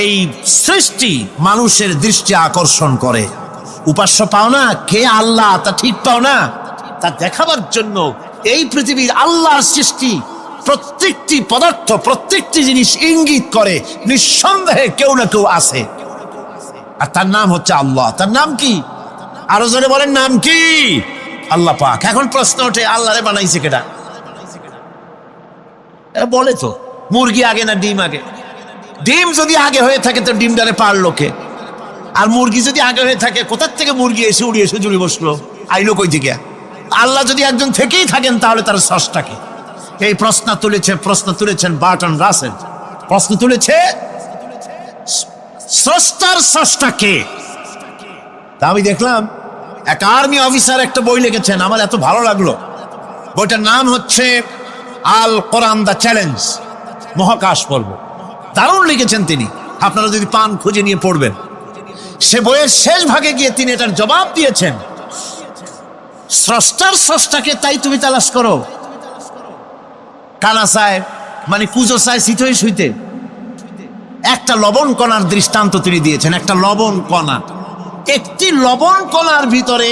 এই সৃষ্টি মানুষের দৃষ্টি আকর্ষণ করে। উপাস্য পাও না, কে আল্লাহ তা ঠিক পাও না, তা দেখাবার জন্য এই পৃথিবীর আল্লাহর সৃষ্টি প্রত্যেকটি পদার্থ, প্রত্যেকটি জিনিস ইঙ্গিত করে নিঃসন্দেহে কেউ না কেউ আছে, আর তার নাম হচ্ছে আল্লাহ। তার নাম কি? আরো জোরে বলেন, নাম কি? আল্লাহ পাক। এখন প্রশ্ন ওঠে, আল্লাহরে বানাইছে কেডা? বলে তো মুরগি আগে না ডিম আগে? ডিম যদি আগে হয়ে থাকে তো ডিমটারে পারলো কে? আর মুরগি যদি আগে হয়ে থাকে, কোথার থেকে মুরগি এসে উড়ে এসে জুড়ে বসলো, আইলো কই থেকে? আল্লাহ যদি একজন থেকেই থাকেন তাহলে তার স্রষ্টাকে? এই প্রশ্ন তুলেছেন বার্টন রাসেল। প্রশ্ন তুলেছে স্রষ্টার স্রষ্টাকে। তা আমি দেখলাম এক আর্মি অফিসার একটা বই লিখেছেন, আমার এত ভালো লাগলো। বইটার নাম হচ্ছে আল কোরআন দ্য চ্যালেঞ্জ, মহাকাশ পর্ব। দারুণ লিখেছেন তিনি, আপনারা যদি পান খুঁজে নিয়ে পড়বেন। সে বইয়ের শেষ ভাগে গিয়ে তিনি এটার জবাব দিয়েছেন, স্রষ্টার স্রষ্টাকে তাই তুমি তালাশ করো। কানা চায় মানে কুজো চায় শীতই শুইতে। একটা লবণ কণার দৃষ্টান্ত তিনি দিয়েছেন। একটা লবণ কণা, একটি লবণ কণার ভিতরে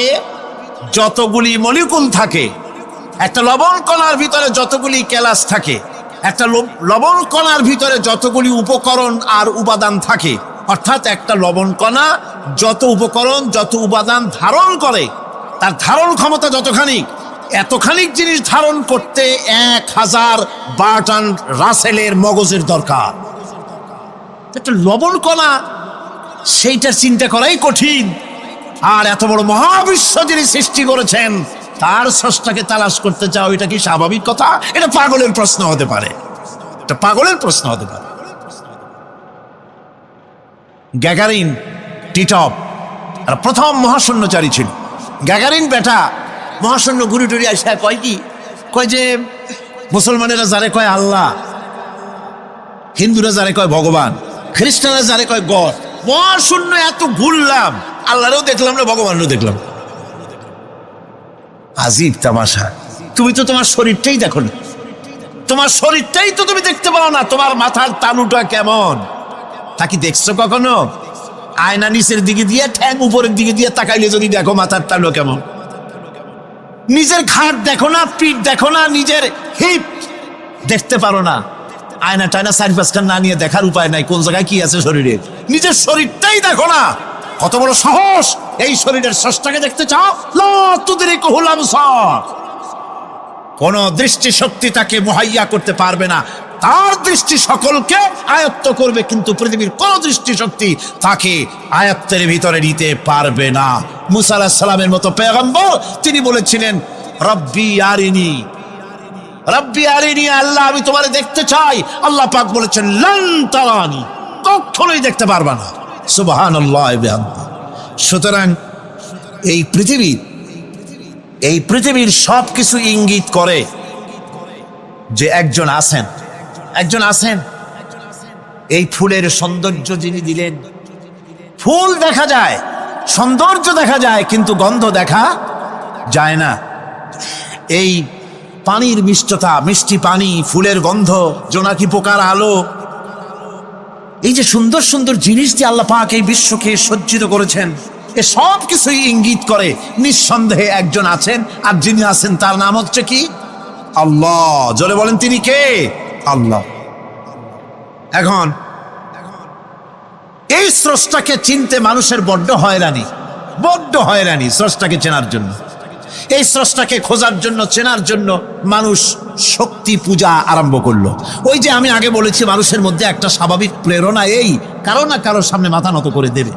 যতগুলি মলিকুল থাকে, একটা লবণ কণার ভিতরে যতগুলি ক্যালাস থাকে, একটা লবণ কণার ভিতরে যতগুলি উপকরণ আর উপাদান থাকে, অর্থাৎ একটা লবণ কণা যত উপকরণ, যত উপাদান ধারণ করে, তার ধারণ ক্ষমতা যতখানি, এতখানি জিনিস ধারণ করতে 1000 বার্টন রাসেলের মগজের দরকার। একটা লবণ কণা, সেইটা চিন্তা করাই কঠিন। আর এত বড় মহাবিশ্ব যিনি সৃষ্টি করেছেন তার স্রষ্টাকে তালাশ করতে চাও, এটা কি স্বাভাবিক কথা? এটা পাগলের প্রশ্ন হতে পারে, এটা পাগলের প্রশ্ন হতে পারে। গ্যাগারিন টিটপ আর প্রথম মহাশূন্যচারী ছিল। গ্যাগারিন বেটা মহাশূন্য ঘুরি টুরি আসে কয় কি, কয় যে মুসলমানেরা যারে কয় আল্লাহ, হিন্দুরা যারে কয় ভগবান, খ্রিস্টানরা যারে কয় গড। মহাশূন্য এত ঘুরলাম, আল্লাহরেও দেখলাম না, ভগবানও দেখলাম। আজীব তামাশা। তুমি তো তোমার শরীরটাই দেখো না, তোমার শরীরটাই তো তুমি দেখতে পাও না। তোমার মাথার তালুটা কেমন তা কি দেখছো কখনো? আয়না নিচের দিকে দিয়ে, ঠ্যাং উপরের দিকে দিয়ে তাকাইলে যদি দেখো মাথার তালু কেমন। নিজের ঘাট দেখো না, পিঠ দেখো না, নিজের হিপ দেখতে পারো না। আয়না টায়না 4-5টা না নিয়ে দেখার উপায় নাই কোন জায়গায় কি আছে শরীরে। নিজের শরীরটাই দেখো না, কত বড় সাহস! এই শরীরের স্রষ্টাকে দেখতে চাও? লা তুদরিকুহুল আবসার। কোন দৃষ্টি শক্তি তাকে মুহাইয়া করতে পারবে না। তার দৃষ্টি সকলকে আয়ত্ত করবে, কিন্তু পৃথিবীর কোন দৃষ্টি শক্তি তাকে আয়ত্তের ভিতরে নিতে পারবে না। মুসা আলাইহিস সালামের মতো পয়গম্বর, তিনি বলেছিলেন রব্বি আরিনি, রব্বি আরিনি, আল্লাহ আমি তোমারে দেখতে চাই। আল্লাহ পাক বলেছেন লান তারানি, কখনোই দেখতে পারবা না। সুবহানাল্লাহ ওয়া বিহামদিহি। সুতরাং এই পৃথিবীর সব কিছু ইঙ্গিত করে যে একজন আছেন, একজন আছেন। এই ফুলের সৌন্দর্য যিনি দিলেন, ফুল দেখা যায়, সৌন্দর্য দেখা যায়, কিন্তু গন্ধ দেখা যায় না। এই পানির মিষ্টতা, মিষ্টি পানি, ফুলের গন্ধ, জোনাকি পোকার আলো, এই যে সুন্দর সুন্দর জিনিস দিয়ে আল্লাহ পাক এই বিশ্বকে সজ্জিত করেছেন, এ সব কিছুই ইঙ্গিত করে নিঃসন্দেহে একজন আছেন, আর যিনি আছেন তার নাম হচ্ছে কি? আল্লাহ। জোরে বলেন, তিনি কে? আল্লাহ। এখন এই স্রষ্টাকে চিনতে মানুষের বড্ড হয়রানি স্রষ্টাকে চেনার জন্য। এই স্রষ্টাকে খোঁজার জন্য, চেনার জন্য মানুষ শক্তি পূজা আরম্ভ করলো। ওই যে আমি আগে বলেছি, মানুষের মধ্যে একটা স্বাভাবিক প্রেরণা এই কারো না কারোর সামনে মাথা নত করে দেবে।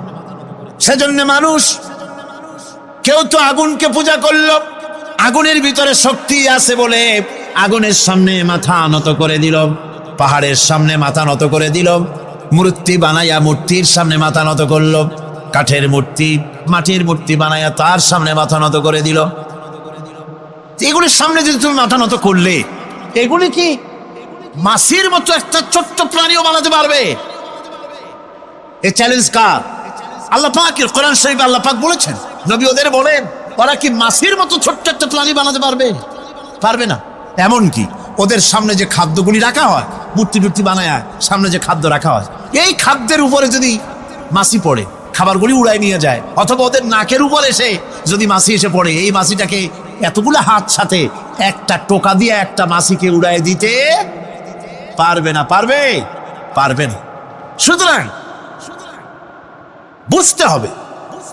সেজন্য মানুষ, কেউ তো আগুনকে পূজা করলো, আগুনের ভিতরে শক্তি আছে বলে আগুনের সামনে মাথা নত করে দিল, পাহাড়ের সামনে মাথা নত করে দিল, মূর্তি বানাইয়া মূর্তির সামনে মাথা নত করলো, কাঠের মূর্তি, মাটির মূর্তি বানাইয়া তার সামনে মাথা নত করে দিল। এগুলির সামনে যদি তুমি মাথা নত করলে, এগুলি কি মাছির মতো একটা ছোট্ট প্রাণীও বানাতে পারবে? এই চ্যালেঞ্জ কার? আল্লাহ পাকের। কোরআন শরীফে আল্লাহ পাক বলেছেন, নবী ওদের বলেন, ওরা কি মাছির মতো ছোট্ট একটা প্রাণী বানাতে পারবে? পারবে না। এমন কি ওদের সামনে যে খাদ্যগুলি রাখা হয়, মূর্তি টুর্তি বানায় সামনে যে খাদ্য রাখা হয়, এই খাদ্যের উপরে যদি মাছি পড়ে, খাবারগুলি উড়াই নিয়ে যায়, অথবা ওদের নাকের উপর এসে যদি মাছি এসে পড়ে, এই মাছিটাকে এতগুলো হাত সাথে একটা টোকা দিয়ে একটা মাছিকে উড়াই দিতে পারবে না। পারবে না। সুতরাং বুঝতে হবে,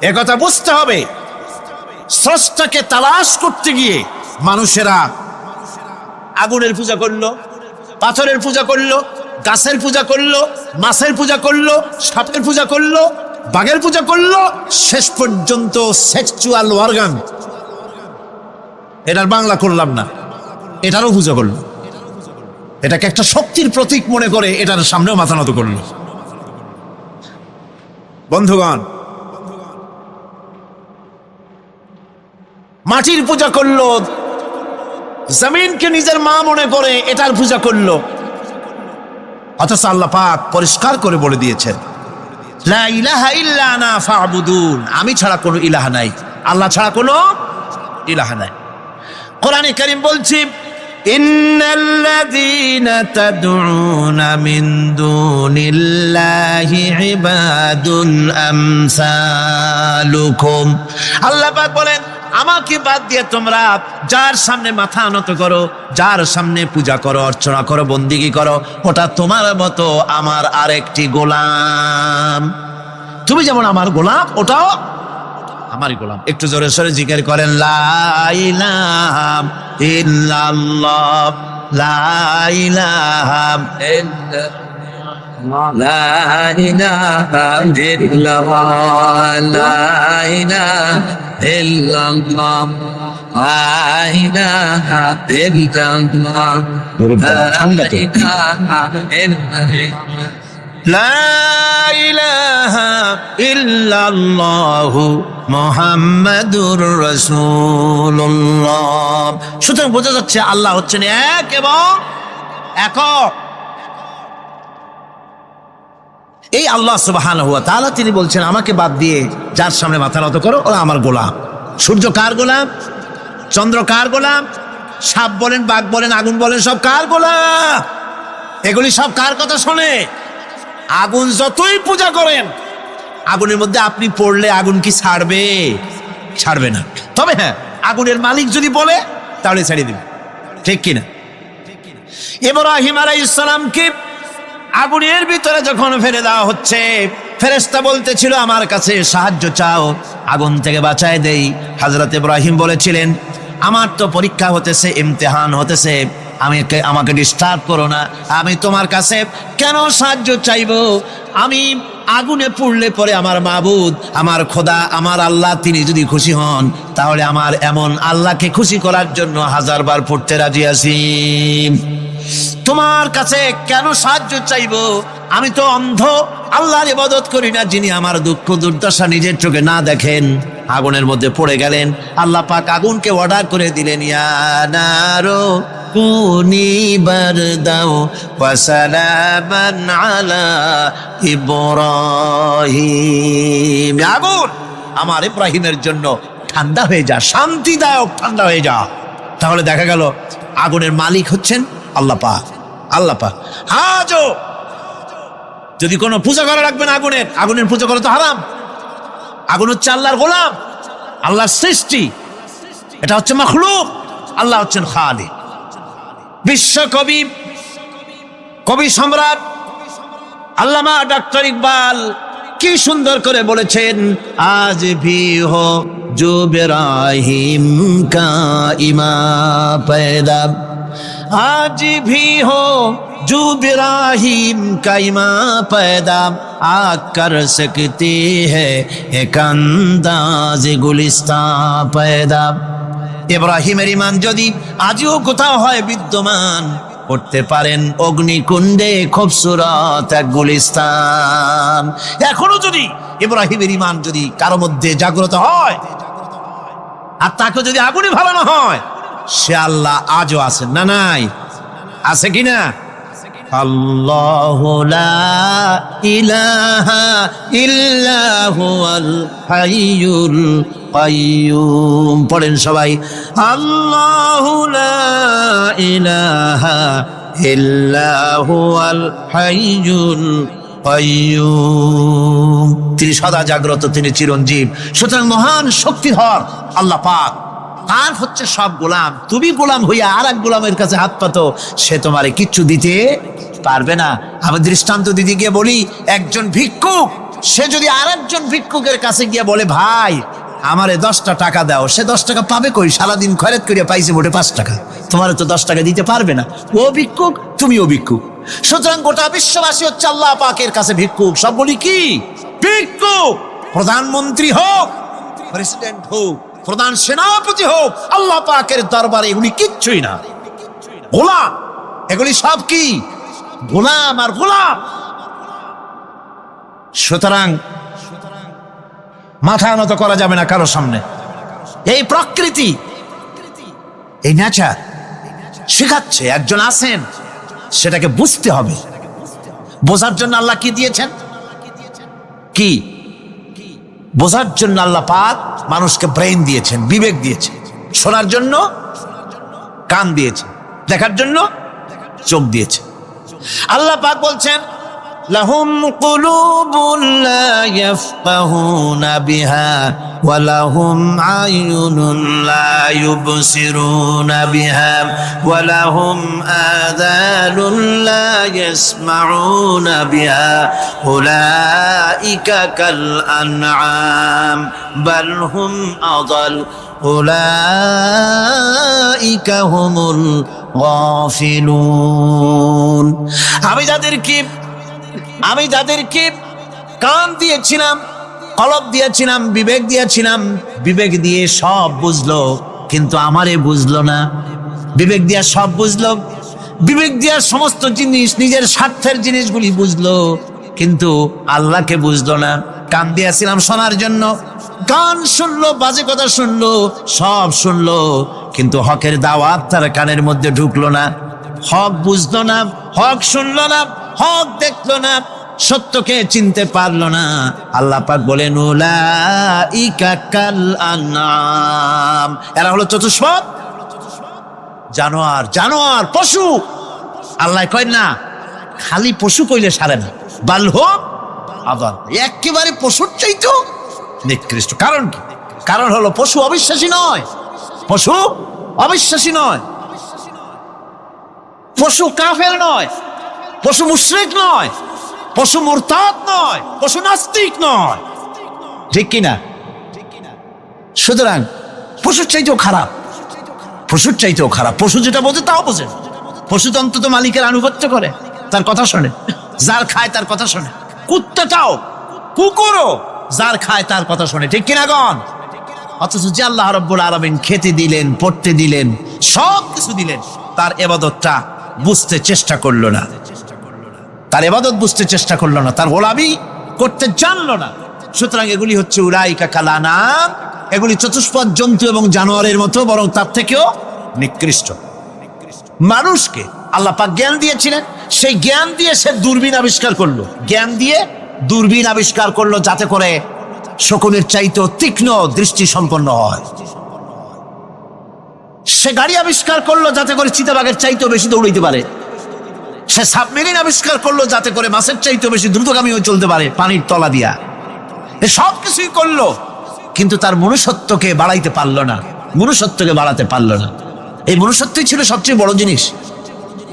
একথা বুঝতে হবে, স্রষ্টাকে তালাশ করতে গিয়ে মানুষেরা আগুনের পূজা করলো, পাথরের পূজা করলো, গাছের পূজা করলো, মাছের পূজা করলো, সাপের পূজা করলো, বাঘের পূজা করলো, শেষ পর্যন্ত সেক্সুয়াল অর্গান, এটার বাংলা করলাম না, এটারও পূজা করলো। এটাকে একটা শক্তির প্রতীক মনে করে এটার সামনেও মাথা নত করলো। বন্ধুগণ, মাটির পূজা করলো, জমিনকে নিজের মা মনে করে এটার পূজা করলো। অথচ আল্লাহ পাক পরিষ্কার করে বলে দিয়েছেন, লা ইলাহা ইল্লা আনা ফা'বুদুন, আমি ছাড়া কোনো ইলাহ নাই, আল্লাহ ছাড়া কোনো ইলাহ নাই। কোরআনে কারীম বলছে, ইন্নাল্লাযীনা তাদউনা মিন দুনিল্লাহি ইবাদুন আমসালুকুম। আল্লাহ পাক বলেন, আমাকে বাদ দিয়ে তোমরা যার সামনে মাথা নত করো, যার সামনে পূজা করো, অর্চনা করো, বন্দিগি করো, ওটা তোমার মতো আমার আরেকটি গোলাম। তুমি যেমন আমার গোলাম, ওটাও আমারই গোলাম। একটু জোরে সরে জিকির করেন, লা ইলাহা ইল্লাল্লাহ, লা ইলাহা ইল্লাল্লাহ, লা ইলাহা ইল্লাল্লাহ, লা ইলাহা ইল্লাল্লাহ, লা ইলাহা ইল্লাল্লাহ, লা ইলাহা ইল্লাল্লাহু মুহাম্মাদুর রাসূলুল্লাহ। সুতরাং বোঝা যাচ্ছে আল্লাহ হচ্ছেন এক এবং একক। এই আল্লাহ সুবহানাহু ওয়া তাআলা তিনি বলছেন, আমাকে বাদ দিয়ে যার সামনে মাথা নত করো, ওরা আমার গোলাম। সূর্য কার গোলাম? চন্দ্র কার গোলাম? সাপ বলেন, বাঘ বলেন, আগুন বলেন, সব কার গোলাম? এগুলি সব কার কথা শোনে? আগুন যতই পূজা করেন, আগুনের মধ্যে আপনি পড়লে আগুন কি ছাড়বে? ছাড়বে না। তবে হ্যাঁ, আগুনের মালিক যদি বলে তাহলে ছেড়ে দিবে, ঠিক কিনা? ইব্রাহিম আলাইহিস সালামকে আগুনের ভিতরে যখন ফেলে দেওয়া হচ্ছে, ফেরেশতা বলতেছিল, আমার কাছে সাহায্য চাও, আগুন থেকে বাঁচায় দেই। হযরত ইব্রাহিম বলেছিলেন, আমার তো পরীক্ষা হতেছে, ইমতিহান হতেছে, আমাকে ডিস্টার্ব করো না, আমি তোমার কাছে কেন সাহায্য চাইবো? আমি আগুনে পুড়লে পরে আমার মাবুদ, আমার খোদা, আমার আল্লাহ তিনি যদি খুশি হন, তাহলে আমার এমন আল্লাহকে খুশি করার জন্য 1000 বার পড়তে রাজি আছি। তোমার কাছে কেন সাহায্য চাইবো? আমি তো অন্ধ, আল্লাহর ইবাদত করি না, যিনি আমার দুঃখ দুর্দশা নিজের চোখে না দেখেন। আগুনের মধ্যে পড়ে গেলেন, আল্লাহ পাক আগুনকে অর্ডার করে দিলেন, ইয়া নারু কুনি বারদাও ওয়া সালামান আলা ইব্রাহিম। আগুন, আমার ইব্রাহিমের জন্য ঠান্ডা হয়ে যা, শান্তিদায়ক ঠান্ডা হয়ে যা। তাহলে দেখা গেল আগুনের মালিক হচ্ছেন আল্লাহ পাক। আল্লাহ পাক আজও যদি কোনো পূজা করা লাগবে না আগুনের, আগুনের পূজা করা তো হারাম। আগুন হচ্ছে আল্লাহর গোলাম, আল্লাহর সৃষ্টি, এটা হচ্ছে মাখলুক, আল্লাহ হচ্ছেন খালিক। বিশ্বকবি, কবি সম্রাট আল্লামা ডক্টর ইকবাল কি সুন্দর করে বলেছেন, আজ ভি হো জো ইব্রাহিম কা ইমা पैदा, आज भी हो जो इब्राहिम का इमाम पैदा, आ कर सकते हैं एक अंदाज गुलिस्तान पैदा। ইব্রাহিমের ইমান যদি আজও কোথাও হয় বিদ্যমান, করতে পারেন অগ্নিকুণ্ডে খুবসুরত এক গুলিস্তান। এখনো যদি ইব্রাহিমের ইমান যদি কারো মধ্যে জাগ্রত হয় আর তাকে যদি আগুনে ভালানো হয়, সে আল্লাহ আজও আছেন না? নাই? আছে কিনা? আল্লাহু লা ইলাহা ইল্লা হুয়াল হাইয়ুল কাইয়ুম। পড়েন সবাই, আল্লাহু লা ইলাহা ইল্লা হুয়াল হাইয়ুল কাইয়ুম। তিনি সদা জাগ্রত, তিনি চিরঞ্জীব। সুতরাং মহান শক্তিধর আল্লাহ পাক তার হচ্ছে সব গোলাম। তুমি গোলাম হইয়া আর এক গোলামের কাছে হাত পাতো, সে তোমারে কিচ্ছু দিতে পারবে না। আমি দৃষ্টান্ত দিদি গিয়ে বলি, একজন ভিক্ষুক সে যদি আর একজন ভিক্ষুকের কাছে গিয়ে বলে, ভাই আমারে 10টা টাকা দাও, সে 10 টাকা পাবে কই? সারাদিন খয়রাত করিয়া পাইছে মোটে 5 টাকা, তোমারে তো 10 টাকা দিতে পারবে না। ও ভিক্ষুক, তুমিও ভিক্ষুক। সুতরাং গোটা বিশ্ববাসী হচ্ছে আল্লাহ পাকের কাছে ভিক্ষুক। সব বলি কি ভিক্ষুক। প্রধানমন্ত্রী হোক, প্রেসিডেন্ট হোক, প্রধান সেনাপতি হোক, আল্লাহ পাকের দরবারে এগুলি কিচ্ছুই না, গোলাম। এগুলি সব কি? গোলাম আর গোলাম। সুতরাং মাথা নত করা যাবে না কারো সামনে। এই প্রকৃতি, এই নেচার শেখাচ্ছে একজন আছেন, সেটাকে বুঝতে হবে। বোঝার জন্য আল্লাহ কি দিয়েছেন? কি বোঝার জন্য আল্লাহ পাক মানুষকে ব্রেইন দিয়েছেন, বিবেক দিয়েছেন। শোনার জন্য কান দিয়েছে, দেখার জন্য চোখ দিয়েছে। আল্লাহ পাক বলছেন, লাহুম কুলুবুন লা ইয়াফকাহুনা বিহা ওয়া লাহুম আয়ুনুন লা ইউবসিরুনা বিহা ওয়া লাহুম আযানুন লা ইয়াসমাউনা বিহা উলাইকা কাল আনআম বাল হুম আযাল উলাইকা হুমুল গাফিলুন। আমি যাদেরকে কান দিয়েছিলাম, কলব দিয়েছিলাম, বিবেক দিয়েছিলাম, বিবেক দিয়ে সব বুঝলো, কিন্তু আমারে বুঝলো না। বিবেক দিয়া সব বুঝলো, বিবেক দিয়া সমস্ত জিনিস, নিজের স্বার্থের জিনিসগুলি বুঝলো, কিন্তু আল্লাহকে বুঝলো না। কান দিয়েছিলাম শোনার জন্য, কান শুনলো, বাজে কথা শুনলো, সব শুনলো, কিন্তু হকের দাওয়াত তার কানের মধ্যে ঢুকলো না। হক বুঝলো না, হক শুনলো না, হক দেখলো না, সত্যকে চিনতে পারলো না। আল্লাহ পাক বলেন, উলাইকা কাল আনআম, এরা হলো চতুষ্পদ জানোয়ার, জানোয়ার পশু। আল্লাহ কয় না খালি পশু কইলে সারে না, বাল হুম আযাল, একেবারে পশুর চাইতেও নিকৃষ্ট। কারণ কি? কারণ হলো পশু অবিশ্বাসী নয়, পশু অবিশ্বাসী নয়, পশু কাফের নয়, পশু মুশরিক নয়, পশু মুরতাদ নয়, পশু নাস্তিক নয়, ঠিক কিনা? সুতরাং পশুর চাইতেও খারাপ, পশুর চাইতেও খারাপ। পশু যেটা বোঝে তাও বোঝে। পশু তো অন্তত মালিকের আনুগত্য করে, তার কথা শোনে, যার খায় তার কথা শোনে। কুত্তাটাও, কুকুরও যার খায় তার কথা শোনে, ঠিক কিনা গণ? অথচ যে আল্লাহ রাব্বুল আলামিন খেতে দিলেন, পড়তে দিলেন, সব কিছু দিলেন, তার ইবাদতটা বুঝতে চেষ্টা করলো না, তার ইবাদত বুঝতে চেষ্টা করলো না, তার গোলামি করতে জানলো না। সুতরাং এগুলি হচ্ছে উলাইকা কাল আনআম, এগুলি চতুষ্পদ জন্তু এবং জানোয়ারের মতো, বরং তার থেকেও নিকৃষ্ট। মানুষকে আল্লাহ পাক জ্ঞান দিয়েছিলেন, সেই জ্ঞান দিয়ে সে দূরবীন আবিষ্কার করলো, জ্ঞান দিয়ে দূরবীন আবিষ্কার করলো, যাতে করে শকুনের চাইতেও তীক্ষ্ণ দৃষ্টি সম্পন্ন হয়। সে গাড়ি আবিষ্কার করলো যাতে করে চিতাবাঘের চাইতেও বেশি দৌড়াইতে পারে। সে সাবমেরিন আবিষ্কার করলো যাতে করে মাছের চাইতে বেশি দ্রুতগামী হয়ে চলতে পারে পানির তলা দিয়া। এ সব কিছুই করলো, কিন্তু তার মনুষ্যত্বকে বাড়াইতে পারলো না, মনুষ্যত্বকে বাড়াতে পারলো না। এই মনুষ্যত্বই ছিল সবচেয়ে বড় জিনিস।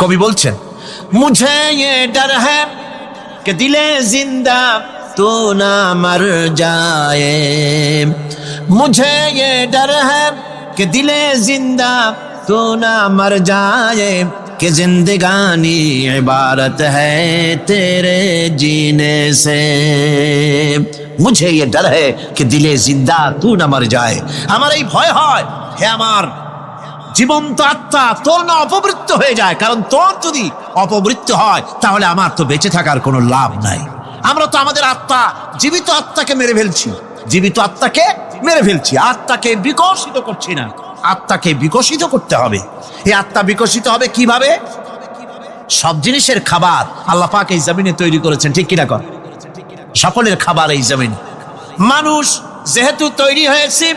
কবি বলছেন, মুঝে ये डर है कि दिले जिंदा तो ना मर जाए, मुझे ये डर है कि दिले जिंदा तो ना मर जाए, कि जिंदगानी इबारत है तेरे जीने से, मुझे ये डर है कि दिले जिंदा तू ना मर जाए। আমার এই ভয় হয়, হে আমার জীবন্ত আত্মা, তোর না অপমৃত্যু হয়ে যায়, কারণ তোর যদি অপমৃত্যু হয় তাহলে আমার তো বেঁচে থাকার কোনো লাভ নাই। আমরা তো আমাদের আত্মা, জীবিত আত্মাকে মেরে ফেলছি, জীবিত আত্মাকে মেরে ফেলছি, আত্মাকে বিকশিত করছি না। আত্মাকে বিকশিত করতে হবে। এই আত্মা বিকশিত হবে কিভাবে? সব জিনিসের খাবার আল্লাহ পাক এই জমিনে তৈরি করেছেন, ঠিক কিনা কর? সকলের খাবার এই জমিন। মানুষ যেহেতু তৈরি হয়েছে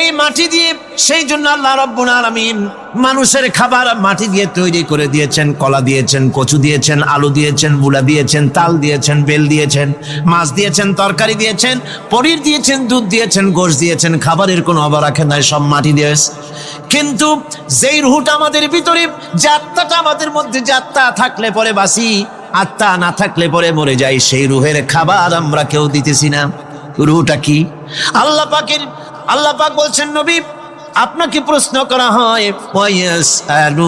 এই মাটি দিয়ে, সেই জন্য আল্লাহ রাব্বুল আলামিন মানুষের খাবার মাটি দিয়ে তৈরি করে দিয়েছেন। কলা দিয়েছেন, কচু দিয়েছেন, আলু দিয়েছেন, মূলা দিয়েছেন, তাল দিয়েছেন, বেল দিয়েছেন, মাছ দিয়েছেন, তরকারি দিয়েছেন, পনির দিয়েছেন, দুধ দিয়েছেন, গোশত দিয়েছেন। খাবারের কোনো অভাব রাখেন নাই, সব মাটি দিয়েছে। কিন্তু যেই রুহটা আমাদের ভিতরে, যে আত্মাটা আমাদের মধ্যে, যে আত্মা থাকলে পরে বাঁচি, আত্মা না থাকলে পরে মরে যাই, সেই রুহের খাবার আমরা কেউ দিতেছি না। রুহটা কি? আল্লাহ পাক বলছেন, নবী আপনাকে প্রশ্ন করা হয়, ওয়ায়াসআলুনাকা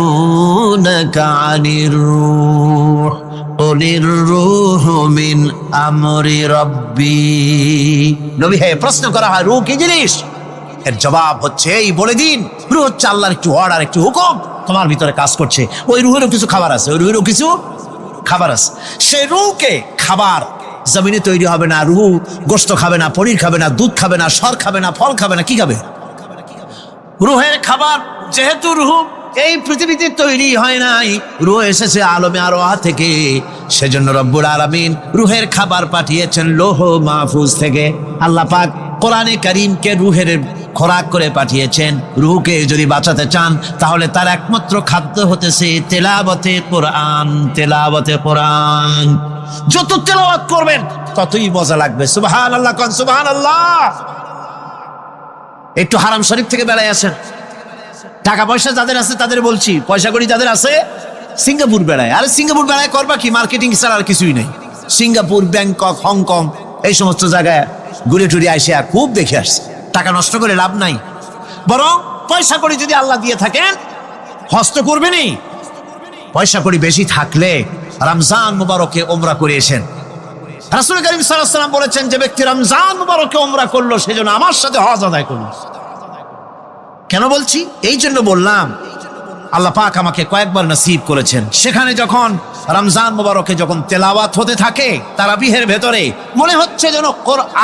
আনির রূহ কুলির রূহু মিন আমরি রাব্বি। নবী হে, প্রশ্ন করা হয় রূহ কি জিনিস? এর জবাব হচ্ছে এই বলে দিন, রূহ হচ্ছে আল্লাহর একটু অর্ডার, একটু হুকুম তোমার ভিতরে কাজ করছে। ওই রূহেরও কিছু খাবার আছে, ওই রূহেরও কিছু খাবার আছে। সেই রূহকে খাবার জমিনে তৈরি হবে না। রুহ গোশত খাবে না, পনির খাবে না, দুধ খাবে না, সর খাবে না, ফল খাবে না। কি খাবে? রুহের খাবার। যেহেতু রুহ এই পৃথিবীতে তৈরি হয় নাই, রুহ এসেছে আলমে আরওয়াহ থেকে, সেজন্য রব্বুল আলামিন রুহের খাবার পাঠিয়েছেন লৌহ মাহফুজ থেকে। আল্লাহ পাক কোরআনে কারীমকে রুহের খোরাক করে পাঠিয়েছেন। রুহকে যদি বাঁচাতে চান তাহলে তার একমাত্র খাদ্য হতেছে তেলাওয়াতে কোরআন, তেলাওয়াতে কোরআন। যত তেলাওয়াত করবেন ততই মজা লাগবে। সুবহানাল্লাহ, কোন সুবহানাল্লাহ। একটু হারাম শরীফ থেকে বেড়ায় আসেন। টাকা পয়সা যাদের আছে তাদের বলছি, পয়সা করি যাদের আছে, সিঙ্গাপুর বেড়ায়। আরে সিঙ্গাপুর বেড়ায় করবা কি? মার্কেটিং ছাড়া আর কিছুই নেই। সিঙ্গাপুর, ব্যাংকক, হংকং এই সমস্ত জায়গায় ঘুরে টুরে আসে, খুব দেখে আসছে। টাকা নষ্ট করে লাভ নাই, বরং পয়সা করি যদি আল্লাহ দিয়ে থাকেন হস্ত করবেনই। পয়সা করি বেশি থাকলে রমজান মুবারকে ওমরা করে এসেন। রাসূল করিম সাল্লাল্লাহু আলাইহি ওয়াসাল্লাম বলেছেন, যে ব্যক্তি রমজান মুবারকে ওমরা করলো সেজন্য আমার সাথে হজ আদায় করলো। কেন বলছি? এই জন্য বললাম, আল্লাহ পাক আমাকে কয়েকবার নসিব করেছেন। সেখানে যখন রমজান মুবারকে যখন তেলাওয়াত হতে থাকে তারাবিহের ভেতরে, মনে হচ্ছে যেন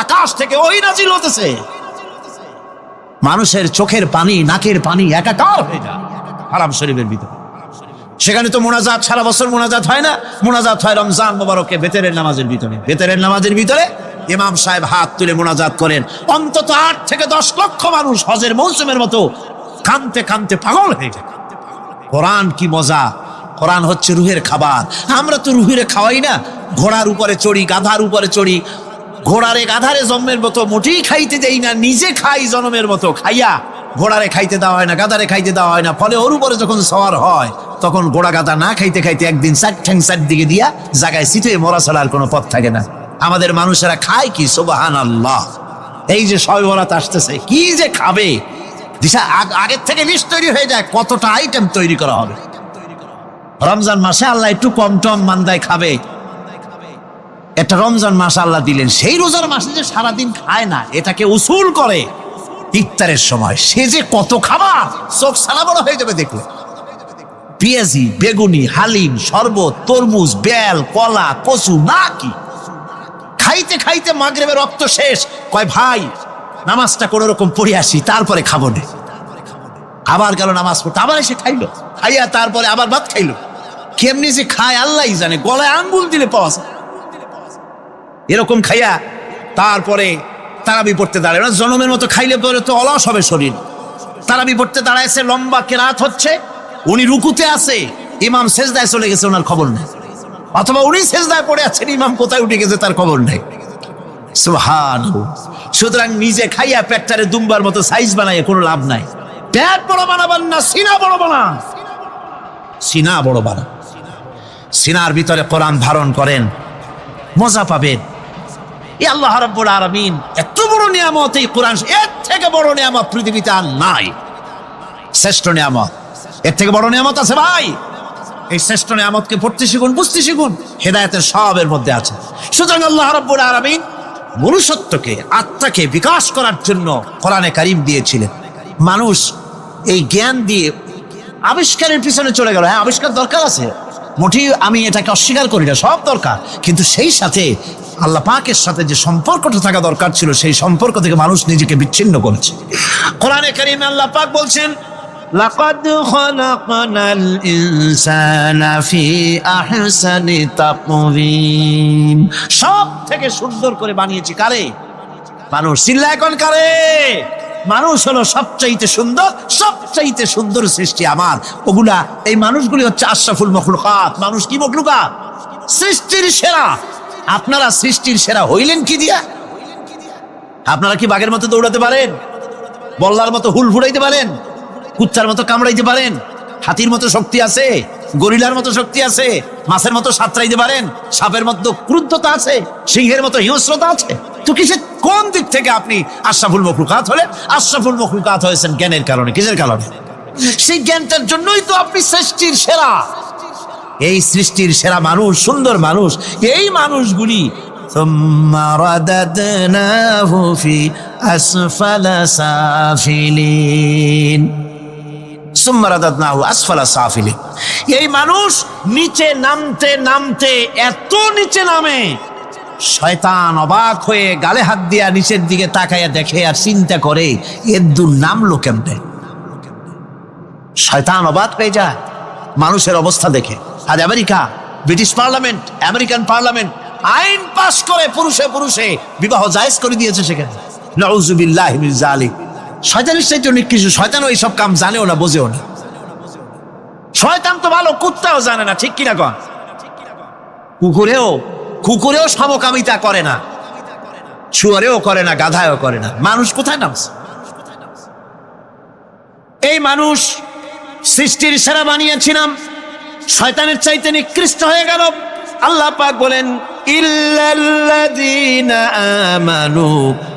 আকাশ থেকে ওই নাজিল হতেছে। মানুষের চোখের পানি, নাকের পানি একাকার হয়ে যায় হারাম শরীফের ভিতরে। সেখানে তো মোনাজাত সারা বছর মোনাজাত হয় না, মোনাজাত হয় রমজান মুবারকে বেতেরের নামাজের ভিতরে। বেতেরের নামাজের ভিতরে ইমাম সাহেব হাত তুলে মোনাজাত করেন। অন্তত 8 থেকে 10 লক্ষ মানুষ হজের মৌসুমের মতো কাঁদতে কাঁদতে পাগল হয়ে যায়। কোরআন কি মজা! কোরআন হচ্ছে রুহের খাবার। আমরা তো রুহের খাওয়াই না। ঘোড়ার উপরে চড়ি, গাধার উপরে চড়ি, ঘোড়ারে গাধারে জন্মের মতো মোটেই খাইতে দেই না, নিজে খাই জন্মের মতো। খাইয়া ঘোড়ারে খাইতে দেওয়া হয় না, গাধারে খাইতে দেওয়া হয় না। ফলে ওর উপরে যখন সওয়ার হয় তখন ঘোড়া গাধা না খাইতে খাইতে একদিন চার দিকে দিয়া জায়গায় সিটে মরা ছাড়া আর কোনো পথ থাকে না। আমাদের মানুষেরা খায় কি? সুবহানাল্লাহ। এই যে শবে বরাত আসতেছে, কি যে খাবে! দিশা আগের থেকে লিস্ট তৈরি হয়ে যায় কতটা আইটেম তৈরি করা হবে। রমজান মাসে আল্লাহ একটু কম টম মান্দায় খাবে। একটা রমজান মাস আল্লাহ দিলেন, সেই রোজার মাসে যে সারাদিন খায় না, এটাকে উসুল করে ইফতারের সময় সে যে কত খাবার, চোখ সারা বড় হয়ে যাবে দেখলে। পেঁয়াজি, বেগুনি, হালিম, শরবত, তরমুজ, বেল, কলা, কচু, না কি খাইতে খাইতে মাগরিবের রক্ত শেষ। কয় ভাই নামাজটা কোন রকম পড়ে আসি, তারপরে খাবো না। আবার গেল নামাজ পড়তে, আবার এসে খাইলো, খাইয়া তারপরে আবার ভাত খাইলো। কেমনি যে খায় আল্লাহ জানে, গলায় আঙ্গুল দিলে পাওয়া যায়। এরকম খাইয়া তারপরে তারাবি পড়তে দাঁড়ায় না। জনমের মতো খাইলে পরে তো অলস হবে শরীর। তারাবি পড়তে দাঁড়াইছে, লম্বা কেরাত হচ্ছে, উনি রুকুতে আছে, ইমাম সেজদায় চলে গেছে, ওনার খবর নেই। অথবা উনি সেজদায় পড়ে আছেন, ইমাম কোথায় উঠে গেছে তার খবর নেই। সুবহানাল্লাহ। সুতরাং নিজে খাইয়া পেটটারে দুম্বার মতো সাইজ বানাইয়ে কোনো লাভ নাই। পেট বড় বানাবেন না, সিনা বড় বানান। সিনা বড় বানান, সিনার ভিতরে কোরআন ধারণ করেন, মজা পাবেন। এই আল্লাহ রাব্বুল আলামিন এত বড় নিয়ামত, এই কোরআন, এর থেকে বড় নিয়ামত পৃথিবীতে আর নাই। শ্রেষ্ঠ নিয়ামত, এর থেকে বড় নিয়ামত আছে ভাই? এই শ্রেষ্ঠ নিয়ামতকে পড়তে শিখুন, বুঝতে শিখুন, হেদায়েতের সবের মধ্যে আছে। সুতরাং আল্লাহ রাব্বুল আলামিন মনুষ্যত্বকে, আত্মাকে বিকাশ করার জন্য কোরআনে কারীম দিয়েছিলেন। মানুষ এই জ্ঞান দিয়ে আবিষ্কারের পিছনে চলে গেল। হ্যাঁ, আবিষ্কার দরকার আছে, মোটেই আমি এটাকে অস্বীকার করি না, সব দরকার, কিন্তু সেই সাথে আল্লাহ পাকের সাথে যে সম্পর্কটা থাকা দরকার ছিল, সেই সম্পর্ক থেকে মানুষ নিজেকে বিচ্ছিন্ন করেছে। কোরআনে কারীমে আল্লাহ পাক বলছেন, লাকাদ খালাকনাল ইনসানা ফি আহসানি তাকওয়িম। সব থেকে সুন্দর করে বানিয়েছি কারে? মানুষ। চিল্লা এখন কারে? মানুষ হলো সবচাইতে সুন্দর, সবচাইতে সুন্দর সৃষ্টি আমার। ওগুলা, এই মানুষগুলি হচ্ছে আশরাফুল মখলুকাত। মানুষ কি মখলুকাত? সৃষ্টির সেরা। আপনারা সৃষ্টির সেরা হইলেন কি দিয়া? আপনারা কি বাঘের মতো দৌড়াতে পারেন? বল্লার মতো হুল ফুড়াইতে পারেন? কুচ্চার মতো কামড়াইতে পারেন? হাতির মতো শক্তি আছে? গরিলার মতো শক্তি আছে? মাছের মতো সাঁতরাইতে পারেন? সাপের মতো ক্রুদ্ধতা আছে? সিংহের মতো হিংস্রতা আছে? তো কিসের, কোন দিক থেকে আপনি আশরাফুল মখলুকাত হলেন? আশরাফুল মখলুকাত হয়েছেন জ্ঞানের কারণে। কিসের কারণে? সেই জ্ঞানটার জন্যই তো আপনি সৃষ্টির সেরা। এই সৃষ্টির সেরা মানুষ, সুন্দর মানুষ, এই মানুষগুলি সুম্মা রাদাদনাহু ফি আসফালা সাফিলিন। সুম্মা রাদাদনাহু আসফালা সাফিলিন। এই মানুষ নিচে নামতে নামতে এত নিচে নামে, শয়তান অবাক হয়ে গালে হাত দিয়া নিচের দিকে তাকাইয়া দেখে আর চিন্তা করে, এর দূর নামলো কেমনে? শয়তান অবাক হয়ে যায় মানুষের অবস্থা দেখে। আজ America, British parliament, American parliament আইন পাস করে পুরুষে পুরুষে বিবাহ জায়েজ করে দিয়েছে সেখানে। নাউযুবিল্লাহি মিন যালিক। শয়তানের চাইতে অনেক কিছু। শয়তানও এইসব কাম জানেও না, বোঝেও না। শয়তান তো ভালো, কুত্তাও জানে না, ঠিক কিনা কন? কুকুরেও সমকামিতা করে না, শুয়ারেও করে না, গাধায়ও করে না। মানুষ কোথায় নামছে? এই মানুষ সৃষ্টির সেরা বানিয়েছিলাম, শয়তানের চাইতে নিকৃষ্ট হয়ে গেল। আল্লাহ পাক বলেন, ইল্লাল্লাযীনা আমানু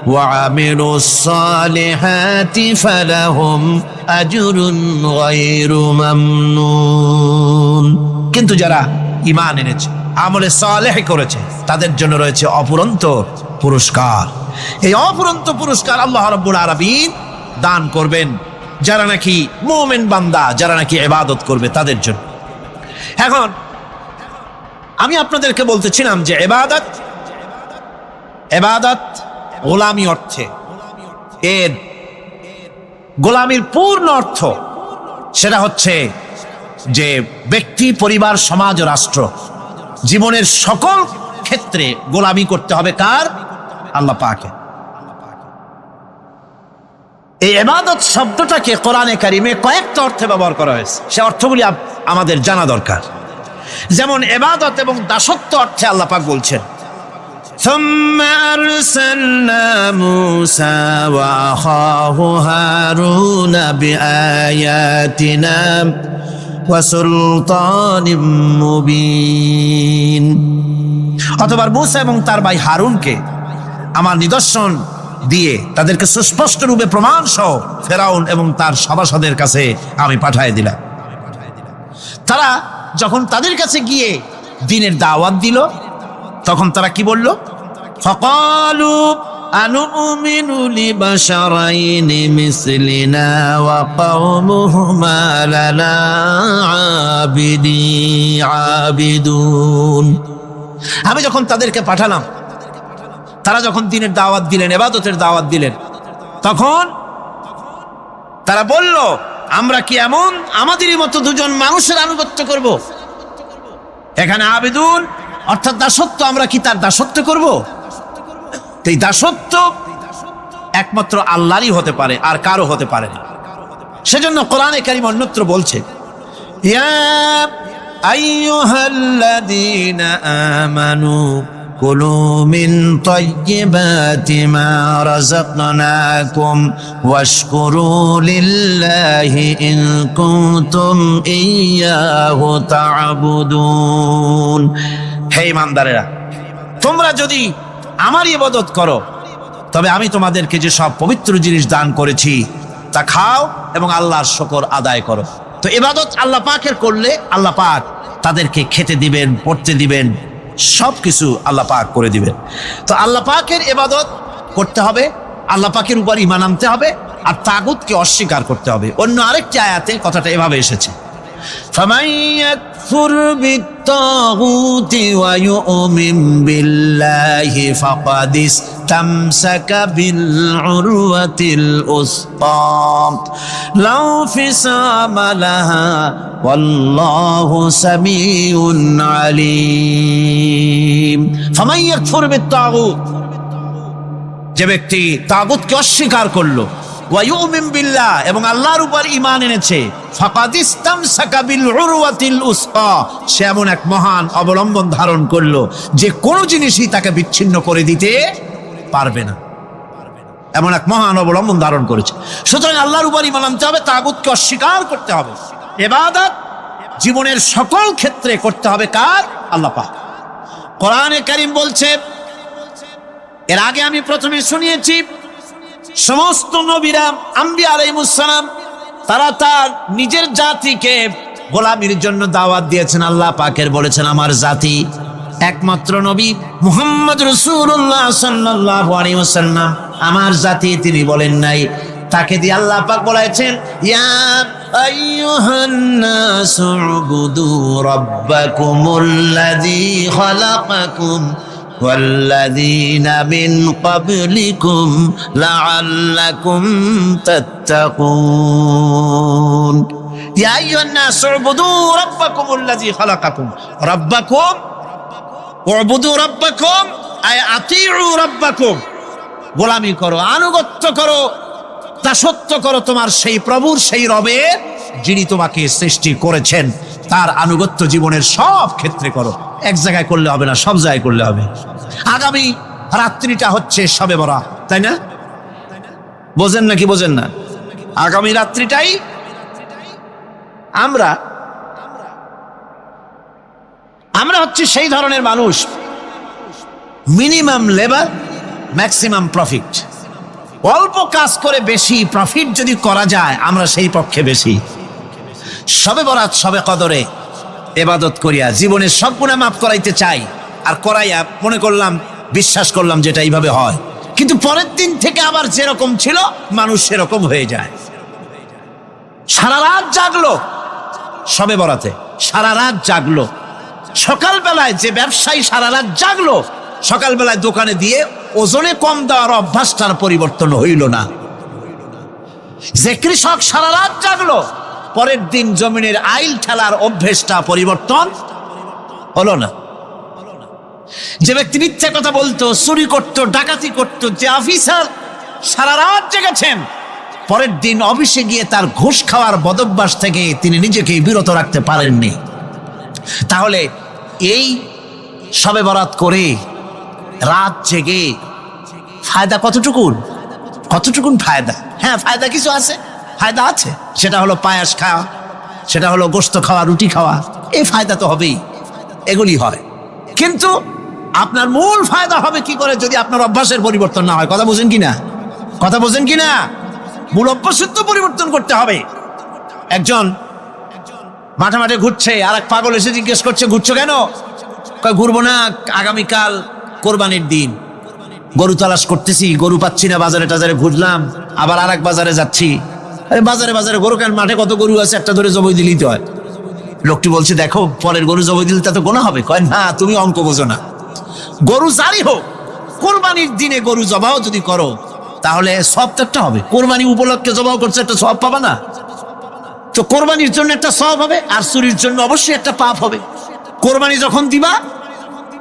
ওয়া আমিলুস সালিহাতি ফালাহুম আজরুন গায়রু মামনুন। কিন্তু যারা ঈমান এনেছে, আমলে সালেহ করেছে, তাদের জন্য রয়েছে অফুরন্ত পুরস্কার। এই অফুরন্ত পুরস্কার আল্লাহ রাব্বুল আলামিন দান করবেন যারা নাকি মুমিন বান্দা, যারা নাকি ইবাদত করবে তাদের জন্য। এখন আমি আপনাদেরকে বলতেছিলাম যে ইবাদত গোলামি অর্থে, এর গোলামির পূর্ণ অর্থ সেটা হচ্ছে যে ব্যক্তি, পরিবার, সমাজ ও রাষ্ট্র, জীবনের সকল ক্ষেত্রে গোলামি করতে হবে কার? আল্লাহ পাকের। এই ইবাদত শব্দটাকে কোরআনে কারিমে কয়েকটা অর্থে ব্যবহার করা হয়েছে। সে অর্থগুলি আমাদের জানা দরকার। যেমন ইবাদত এবং দাসত্ব অর্থে আল্লাহ পাক বলছেন, সুম্মা আরসালনা মূসা ওয়া আখাহু হারুনা বিআয়াতিনা ওয়া সুলতানিম মুবিন। অথবা মূসা এবং তার ভাই হারুনকে আমার নিদর্শন দিয়ে তাদেরকে সুস্পষ্ট রূপে প্রমাণ সহ ফেরাউন এবং তার সভাসদের কাছে আমি পাঠিয়ে দিলাম। তারা যখন তাদের কাছে গিয়ে দ্বীনের দাওয়াত দিল, তখন তারা কি বলল? ফাকালু আনুমিনু লিবাশারাইনি মিসলিনা ওয়া কওমুহুমা লানা আবিদুন। আমি যখন তাদেরকে পাঠালাম, তারা যখন দ্বীনের দাওয়াত দিলেন, ইবাদতের দাওয়াত দিলেন, তখন তারা বলল, আমরা কি এমন আমাদেরই মতো দুজন মানুষের আনুগত্য করব? এখানে আবিদুন অর্থাৎ দাসত্ব, আমরা কি তার দাসত্ব করব? এই দাসত্ব একমাত্র আল্লাহরই হতে পারে, আর কারো হতে পারে না। সেজন্য কোরআনে কারীম অন্যত্র বলছে, ইয়া আইয়ুহাল্লাযীনা আমানু কুলু মিন তাইয়্যিবাতি মা রাযাকনাকুম ওয়াশকুরু লিল্লাহি ইন কুনতুম ইয়্যাহু তা'বুদুন। হে ঈমানদারেরা, তোমরা যদি আমার ইবাদত করো তবে আমি তোমাদেরকে যে সব পবিত্র জিনিস দান করেছি তা খাও এবং আল্লাহর শুকর আদায় করো। তো ইবাদত আল্লাহ পাকের করলে আল্লাহ পাক তাদেরকে খেতে দিবেন, পড়তে দিবেন, সবকিছু আল্লাহ পাক করে দিবেন। তো আল্লাহ পাকের ইবাদত করতে হবে, আল্লাহ পাকের উপর ঈমান আনতে হবে, আর তাগুতকে অস্বীকার করতে হবে। অন্য আরেকটি আয়াতে কথাটা এভাবে এসেছে, فمن يكفر بالطاغوت ويؤمن بالله فقد استمسك بالعروة الوثقى لا انفصام لها والله سميع عليم। فمن يكفر بالطاغوت, যে ব্যক্তি তাগুতকে অস্বীকার করলো, ওয়ায়ুমিন বিল্লাহ, এবং আল্লাহর উপর ঈমান এনেছে, ফাকাদ ইসতামসাকা বিল উরওয়াতিল উসকা, সে এমন এক মহান অবলম্বন ধারণ করলো যে কোনো জিনিসই তাকে বিচ্ছিন্ন করে দিতে পারবে না। এমন এক মহান অবলম্বন ধারণ করেছে। সুতরাং আল্লাহর উপর ঈমান আনতে হবে, তাগুতকে অস্বীকার করতে হবে। ইবাদত জীবনের সকল ক্ষেত্রে করতে হবে কার? আল্লাহ পাক। কোরআনে কারীম বলছে, এর আগে আমি প্রথমে শুনিয়েছি, সমস্ত নবীরা আম্বিয়া আলাইহিস সালাম তারা তার নিজের জাতিকে গোলামির জন্য দাওয়াত দিয়েছেন। আল্লাহ পাকের বলেছেন আমার জাতি, একমাত্র নবী মুহাম্মদ রাসূলুল্লাহ সাল্লাল্লাহু আলাইহি ওয়াসাল্লাম আমার জাতি, তিনি বলেন নাই। তাকে দিয়ে আল্লাহ পাক বলেছেন, ইয়া আইয়ুহান নাসু উবুদু রাব্বাকুমুল্লাযী খালাকাকুম والذين من قبلكم لعلكم تتقون يا أيها الناس اعبدوا ربكم الذي خلقكم ربكم اعبدوا ربكم أي أطيعوا ربكم গোলামি করো, আনুগত্য করো, দাসত্ব করো তোমার সেই প্রভুর, সেই রবের যিনি তোমাকে সৃষ্টি করেছেন। তার আনুগত্য জীবনের সব ক্ষেত্রে করো। এক জায়গায় করলে হবে না, সব জায়গায় করলে হবে। আগামী রাত্রিটা হচ্ছে শবে বরাত, তাই না? বোঝেন নাকি বোঝেন না? আগামী রাত্রিটাই আমরা হচ্ছে সেই ধরনের মানুষ, মিনিমাম লেবার ম্যাক্সিমাম প্রফিট। অল্প কাজ করে বেশি প্রফিট যদি করা যায়, আমরা সেই পক্ষে বেশি। শবে বরাত, শবে কদরে ইবাদত করিয়া জীবনের সব গুনাহ মাফ করাইতে চাই, আর করাইয়া মনে করলাম, বিশ্বাস করলাম যেটা এইভাবে হয়, কিন্তু পরের দিন থেকে আবার যেরকম ছিল মানুষ সেরকম হয়ে যায়। সারা রাত জাগলো শবে বরাতে, সারা রাত জাগলো। সকালবেলায় যে ব্যবসায়ী সারা রাত জাগলো, সকালবেলায় দোকানে দিয়ে ওজনে কম দেওয়ার অভ্যাসটার পরিবর্তন হইল না। যে কৃষক সারা রাত জাগলো, পরের দিন জমিনের আইল ঠেলার অভ্যেসটা পরিবর্তন হলো না। যে ব্যক্তি মিথ্যা কথা বলতো, চুরি করতো, ডাকাতি করতো, যে অফিসার সারা রাত জেগেছেন, পরের দিন অফিসে গিয়ে তার ঘুষ খাওয়ার বদভ্যাস থেকে তিনি নিজেকে বিরত রাখতে পারেননি। তাহলে এই শবে বরাত করে রাত জেগে ফায়দা কতটুকুন ফায়দা? হ্যাঁ, ফায়দা কিছু আছে, ফায়দা আছে। সেটা হলো পায়াস খাওয়া, সেটা হলো গোশত খাওয়া, রুটি খাওয়া, এই ফায়দা তো হবেই, এগুলি হয়। কিন্তু আপনার মূল ফায়দা হবে কি করে যদি আপনার অভ্যাসের পরিবর্তন না হয়? কথা বোঝেন কিনা? মূল অভ্যাসের তো পরিবর্তন করতে হবে। একজন মাঠে মাঠে ঘুরছে, আর এক পাগল এসে জিজ্ঞেস করছে, ঘুরছো কেন? কয় ঘুরবো না, আগামীকাল কোরবানির দিন, গরু তালাশ করতেছি, গরু পাচ্ছি না, বাজারে টাজারে ঘুরলাম, আবার আর এক বাজারে যাচ্ছি। আরে বাজারে গরু কেন? মাঠে কত গরু আছে, একটা ধরে জবাই দিলেই তো হয়। লোকটি বলছে, দেখো পরের গরু জবাই দিলে তা তো গোনা হবে। কয় না, তুমি অঙ্ক বোঝো না। গরু জারি হোক, কোরবানির দিনে গরু জবাও যদি করো তাহলে সওয়াব তো একটা হবে। কোরবানি উপলক্ষে জবাও করছে, একটা সওয়াব পাবা না? তো কোরবানির জন্য একটা সওয়াব হবে, আর চুরির জন্য অবশ্যই একটা পাপ হবে। কোরবানি যখন দিবা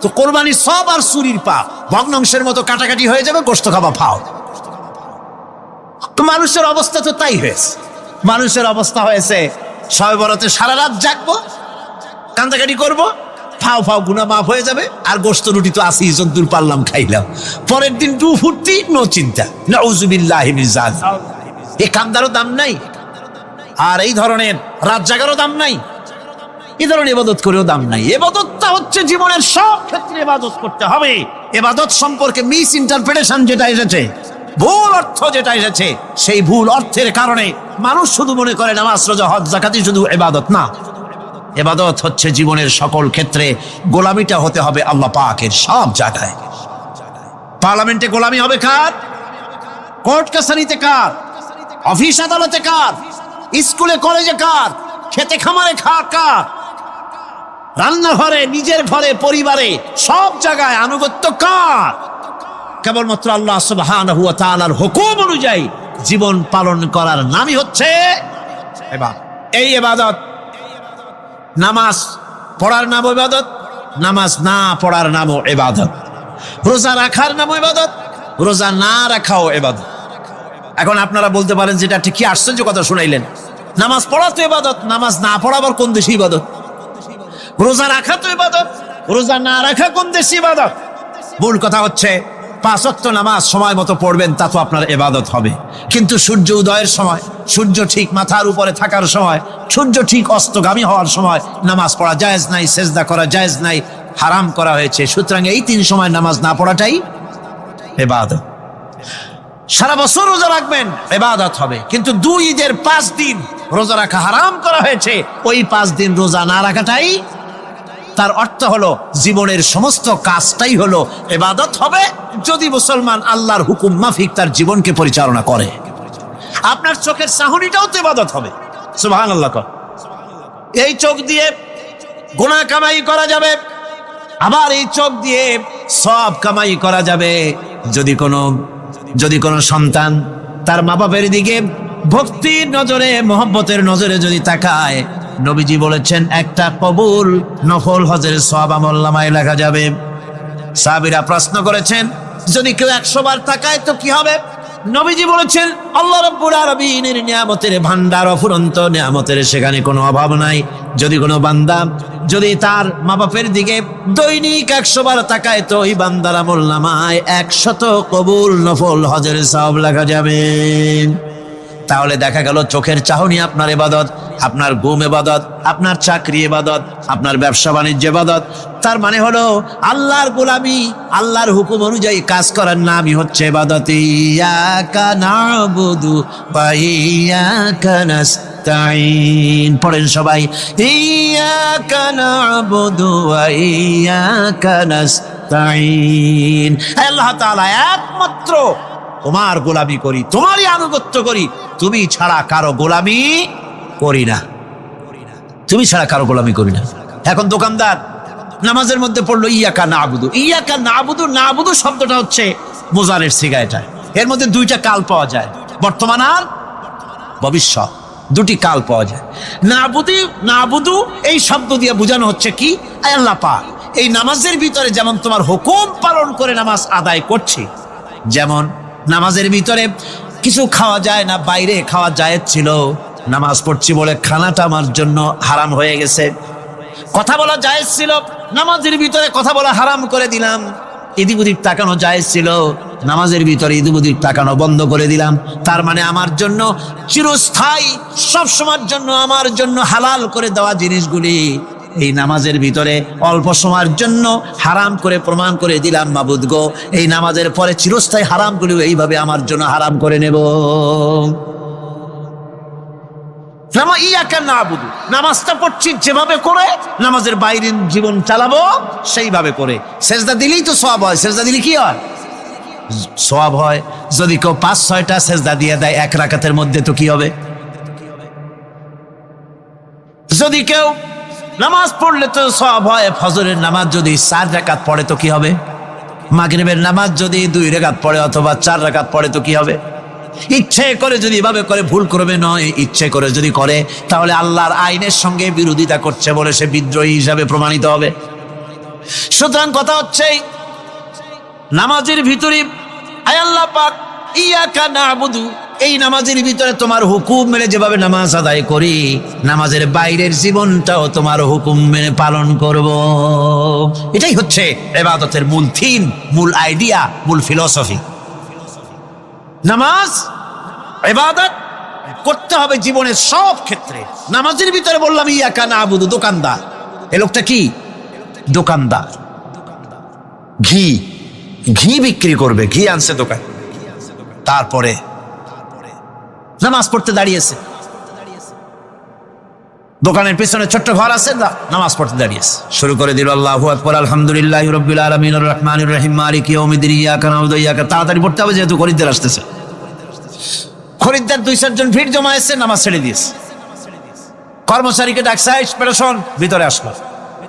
তো কোরবানির সওয়াব আর চুরির পাপ ভগ্নাংশের মতো কাটাকাটি হয়ে যাবে, গোশত খাবা ফাও। তো মানুষের অবস্থা তো তাই হয়েছে। মানুষের অবস্থা হয়েছে শবে বরাতে সারা রাত জাগবো, কান্দাকাটি করব, ফাও ফাও গুনাহ মাফ হয়ে যাবে, আর গোশত রুটি তো আসি যদ্দূর পারলাম খাইলাম। পরের দিন টু ফুর্তি, নো চিন্তা। নাউযুবিল্লাহি মিন যালিক। এই কান্দারও দাম নাই, আর এই ধরনের রাত জাগারও দাম নাই, এই ধরনের ইবাদত করেও দাম নাই। ইবাদতটা হচ্ছে জীবনের সব ক্ষেত্রে ইবাদত করতে হবে। ইবাদত সম্পর্কে মিস ইন্টারপ্রিটেশন যেটা এসেছে, ভুল অর্থ যেটা এসেছে, সেই ভুল অর্থের কারণে মানুষ শুধু মনে করে নামাজ রোজা হজ যাকাতই শুধু ইবাদত না। ইবাদত হচ্ছে জীবনের সকল ক্ষেত্রে। গোলামিটা হতে হবে আল্লাহ পাকের সব জায়গায়। পার্লামেন্টে গোলামি হবে কার? কোর্ট কাছারিতে কার? অফিস আদালতে কার? স্কুলে কলেজে কার? খেতে খামারে কার? রান্নাঘরে, নিজের ঘরে, পরিবারে, সব জায়গায় আনুগত্য কার? কেবলমাত্র আল্লাহ সুবহানাহু ওয়া তাআলার হুকুম অনুযায়ী জীবন পালন করার নামই হচ্ছে ইবাদত। এই ইবাদত, নামাজ পড়ার নামও ইবাদত, নামাজ না পড়ার নামও ইবাদত। রোজা রাখার নামও ইবাদত, রোজা না রাখাও ইবাদত। এখন আপনারা বলতে পারেন যেটা ঠিক, কি আশ্চর্য কথা শুনাইলেন। নামাজ পড়া তো ইবাদত, নামাজ না পড়া আবার কোন দেশে ইবাদত? রোজা রাখা তো ইবাদত, রোজা না রাখা কোন দেশে ইবাদত? ভুল কথা হচ্ছে 5 ওয়াক্ত নামাজ সময় মতো পড়বেন, তা তো আপনার ইবাদত হবে। কিন্তু সূর্য উদয়ের সময়, সূর্য ঠিক মাথার উপরে থাকার সময়, সূর্য ঠিক অস্তগামী হওয়ার সময় নামাজ পড়া জায়েজ নাই, সেজদা করা জায়েজ নাই, হারাম করা হয়েছে। সুতরাং এই 3 সময় নামাজ না পড়াটাই ইবাদত। সারা বছর রোজা রাখবেন, ইবাদত হবে। কিন্তু 2 ঈদের 5 দিন রোজা রাখা হারাম করা হয়েছে, ওই 5 দিন রোজা না রাখাটাই, তার অর্থ হলো জীবনের সমস্ত কাজটাই হলো ইবাদত হবে, যদি মুসলমান আল্লাহর হুকুম মাফিক তার জীবনকে পরিচালনা করে। আপনার চোখের চাহনিটাও তো ইবাদত হবে। সুবহানাল্লাহ। এই চোখ দিয়ে গুনাহ কামাই করা যাবে, আবার এই চোখ দিয়ে সওয়াব কামাই করা যাবে। যদি কোনো সন্তান তার মা বাবার দিকে ভক্তির নজরে, মহব্বতের নজরে যদি তাকায়, নবীজি বলেছেন একটা কবুল নফল হজের সওয়াব আমলনামায় লেখা যাবে। সাহাবীরা প্রশ্ন করেছেন, যদি কেউ 100 বার তাকায় তো কি হবে? নবীজি বলেছেন, আল্লাহ রাব্বুল আলামিনের নিয়ামতের ভান্ডার অফুরন্ত নিয়ামতের, সেখানে কোনো অভাব নাই। যদি কোনো বান্দা যদি তার মা বাপের দিকে দৈনিক 100 বার তাকায়, তো ওই বান্দার আমলনামায় 100 কবুল নফল হজের সওয়াব লেখা যাবে। তাহলে দেখা গেল চোখের চাহনি আপনার ইবাদত, আপনার ঘুম ইবাদত, আপনার চাকরি ইবাদত, আপনার ব্যবসা বাণিজ্য ইবাদত। তার মানে হলো আল্লাহর গোলামি, আল্লাহর হুকুম অনুযায়ী কাজ করার নামই হচ্ছে ইবাদত। ইয়াকা নাবুদু ওয়া ইয়াকা নাস্তাইন। পড়েন সবাই, ইয়াকা নাবুদু ওয়া ইয়াকা নাস্তাইন। আল্লাহ তাআলা একমাত্র তোমার গোলামি করি, তোমারই আনুগত্য করি, তুমি ছাড়া কারো গোলামি করি না, তুমি ছাড়া কারো গোলামি করি না। এখন দোকানদার নামাজের মধ্যে পড়লো ইয়াকা নাবুদু। ইয়াকা নাবুদু, নাবুদু শব্দটা হচ্ছে মোজারের সিগা। এটা এর মধ্যে 2টা কাল পাওয়া যায়, বর্তমান আর ভবিষ্যৎ, 2টি কাল পাওয়া যায়। নাবুদু এই শব্দ দিয়ে বোঝানো হচ্ছে কি, আল্লাহ পাক এই নামাজের ভিতরে যেমন তোমার হুকুম পালন করে নামাজ আদায় করছি, যেমন নামাজের ভিতরে কিছু খাওয়া যায় না, বাইরে খাওয়া জায়েজ ছিল, নামাজ পড়ছি বলে খানাটা আমার জন্য হারাম হয়ে গেছে। কথা বলা জায়েজ ছিল, নামাজের ভিতরে কথা বলা হারাম করে দিলাম। এদিক ওদিক তাকানো জায়েজ ছিল, নামাজের ভিতরে এদিক ওদিক তাকানো বন্ধ করে দিলাম। তার মানে আমার জন্য চিরস্থায়ী, সব সময়ের জন্য আমার জন্য হালাল করে দেওয়া জিনিসগুলি এই নামাজের ভিতরে অল্প সময়ের জন্য হারাম করে প্রমাণ করে দিলাম। মাবুদ গো, এই নামাজের পরে চিরস্থায়ী হারামগুলিও এইভাবে আমার জন্য হারাম করে নেব। ইয়াকা নাবুদু, নামাজটা পড়ছি যেভাবে করে, নামাজের বাইরের জীবন চালাবো সেইভাবে করে। সেজদা দিলেই তো সওয়াব হয়। সেজদা দিলে কি হয়? সওয়াব হয়। যদি কেউ 5-6টা সেজদা দিয়ে দেয় 1 রাকাতের মধ্যে, তো কি হবে? যদি কেউ নামাজ পড়লে তো সওয়াব হয়। ফজরের নামাজ যদি 4 রাকাত পড়ে তো কি হবে? মাগরিবের নামাজ যদি 2 রাকাত পড়ে অথবা 4 রাকাত পড়ে তো কি হবে? ইচ্ছে করে যদি এভাবে করে, ভুল করবে নয়, ইচ্ছে করে যদি করে, তাহলে আল্লাহর আইনের সঙ্গে বিরোধিতা করছে বলে সে বিদ্রোহী হিসাবে প্রমাণিত হবে। সুতরাং কথা হচ্ছে, নামাজের ভিতরে আয় আল্লাহ পাক ইয়াকা নাবুদু, এই নামাজের ভিতরে তোমার হুকুম মেনে যেভাবে নামাজ আদায় করি, নামাজের বাইরের জীবনটাও তোমার হুকুম মেনে পালন করব। এটাই হচ্ছে ইবাদতের মূল থিম, মূল আইডিয়া, মূল ফিলসফি। নামাজ ইবাদত করতে হবে জীবনের সব ক্ষেত্রে। নামাজের ভিতরে বললাম ইয়াকা নাবুদু, দোকানদার। এই লোকটা কি? দোকানদার। ঘি বিক্রি করবে, ঘি আনছে দোকান। তারপরে নামাজ পড়তে দাঁড়িয়েছে, দোকানের পেছনে ছোট্ট ঘর আছে, নামাজ পড়তে দাঁড়িয়েছে, শুরু করে দিল আল্লাহু আকবার, আলহামদুলিল্লাহি রাব্বিল আলামিন, আর রহমানির রহিম, মালিকি ইয়াউমিদ্দিন, ইয়াকা নাবুদু ওয়া ইয়াকা। তাড়াতাড়ি পড়তে হবে যেহেতু খরিদ্দার আসতেছে। খরিদ্দার 2-4 জন ভিড় জমায়েছে, নামাজ ছেড়ে দিয়েছে। কর্মচারীকে ডাকছে, পেরেশন ভিতরে আসলো।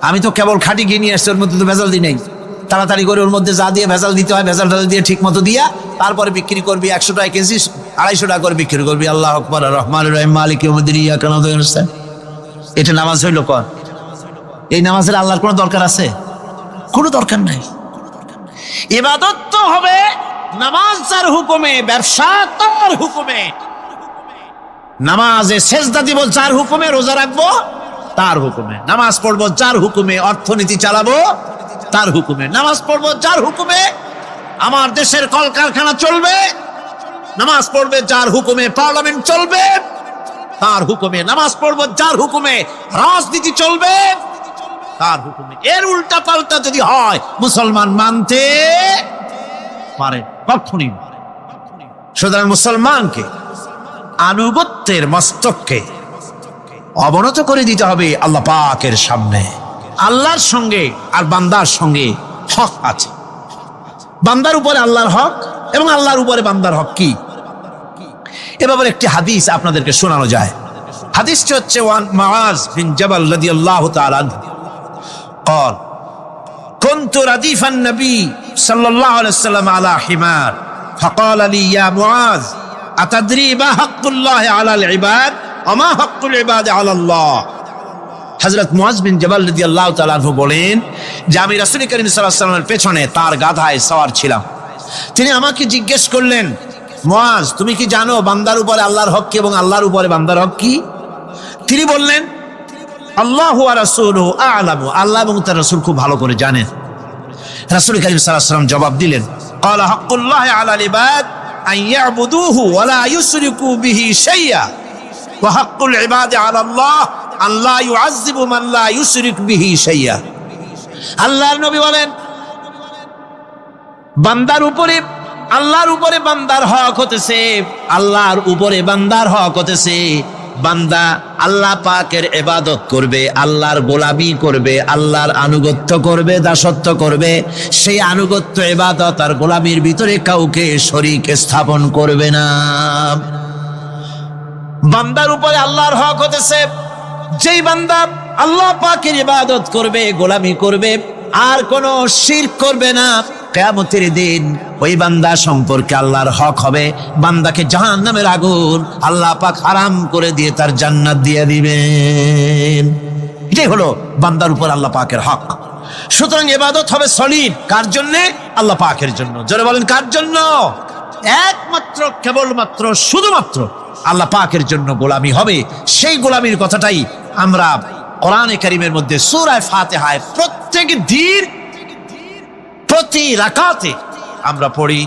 আমি তো কেবল খাঁটি ঘি নিয়ে আসছি, ওর মধ্যে তো ভেজাল দিই নেই। তাড়াতাড়ি করে ওর মধ্যে যা দিয়ে ভেজাল দিতে হয় ভেজাল দিয়ে ঠিক মতো দিয়া তারপরে বিক্রি করবি। 100 টাকা কেজি, 250 টাকা করে বিক্রি করবি। আল্লাহু আকবার, আর রহমানির রহিম, মালিকি ইয়াউমিদ্দিন, ইয়াকা নাবুদু ওয়া ইয়াকা। এটা নামাজ হইল? কর। এই নামাজের আল্লাহর কোনো দরকার আছে? কোনো দরকার নাই। ইবাদত তো হবে নামাজ যার হুকুমে, ব্যবসা তার হুকুমে। নামাজে সেজদা দিব যার হুকুমে, রোজা রাখবো তার হুকুমে, নামাজ পড়বো যার হুকুমে, অর্থনীতি চালাবো তার হুকুমে, নামাজ পড়বো যার হুকুমে, আমার দেশের কলকারখানা চলবে, নামাজ পড়বে যার হুকুমে, পার্লামেন্ট চলবে তার হুকুমে, নামাজ পড়বো যার হুকুমে, রাজনীতি চলবে তার হুকুমে। এর উল্টা পাল্টা যদি হয় মুসলমান মানতে পারে কখনই। সুতরাং মুসলমানকে আনুগত্যের মস্তককে অবনত করে দিতে হবে আল্লাহ পাকের সামনে। আল্লাহর সঙ্গে আর বান্দার সঙ্গে হক আছে। বান্দার উপরে আল্লাহর হক এবং আল্লাহর উপরে বান্দার হক কি? এ ব্যাপারে একটি হাদিস আপনাদেরকে শোনানো যায়। হাদিসটি হচ্ছে ওয়ান মুআজ বিন জাবাল রাদিয়াল্লাহু তাআলা আনহু قال كنت رديف النبي صلى الله عليه وسلم على حمار فقال لي يا معاذ أتدري ما حق الله على العباد وما حق العباد على الله। হযরত মুআজ বিন জাবাল রাদিয়াল্লাহু তাআলা আনহু বলেন যে আমি রাসূল করিম সাল্লাল্লাহু আলাইহি ওয়াসাল্লামের পেছনে তার গাধায় সওয়ার ছিলাম। তিনি আমাকে জিজ্ঞেস করলেন, মুআজ তুমি কি জানো বান্দার উপরে আল্লাহর হক কি এবং আল্লাহর উপরে বান্দার হক কি? তিনি বললেন, আল্লাহু ওয়া রাসূলুহু আ'লামু, আল্লাহ এবং তার রাসূল খুব ভালো করে জানেন। রাসূল করিম সাল্লাল্লাহু আলাইহি ওয়াসাল্লাম জবাব দিলেন, ক্বালা হাক্কুল্লাহি আলাল ইবাদ আন ইয়াবুদুহু ওয়া লা ইউশরিকু বিহি শাইআ ওয়া হাক্কুল ইবাদি আলাল্লাহ আন লা ইউআযযিবু মান লা ইউশরিক বিহি শাইআ। আল্লাহর নবী বলেন, বান্দার উপরে আল্লাহর উপরে বান্দার হক হতেছে, আল্লাহর উপরে বান্দার হক হতেছে বান্দা আল্লাহ পাকের ইবাদত করবে, আল্লাহর গোলামি করবে, আল্লাহর আনুগত্য করবে, দাসত্ব করবে। সেই আনুগত্য, ইবাদত আর গোলামির ভিতরে কাউকে শরীক স্থাপন করবে না। বান্দার উপরে আল্লাহর হক হতেছে যেই বান্দা আল্লাহ পাকের ইবাদত করবে, গোলামি করবে, আর কোনো শিরক করবে না। কিয়ামতের দিন ওই বান্দা সম্পর্কে আল্লাহর হক হবে, বান্দাকে জাহান্নামের আগুন আল্লাহ পাক হারাম করে দিয়ে তার জান্নাত দিয়ে দিবেন। এটাই হলো বান্দার উপর আল্লাহ পাকের হক। সুতরাং ইবাদত হবে সলিড কার জন্য? আল্লাহ পাকের জন্য। জোরে বলেন কার জন্য? একমাত্র, কেবলমাত্র, শুধুমাত্র আল্লাহ পাকের জন্য গোলামি হবে। সেই গোলামির কথাটাই আমরা কোরআনে কারীমের মধ্যে সূরা ফাতিহায় প্রত্যেক দিন প্রতি রাকাতে আমরা পড়ি,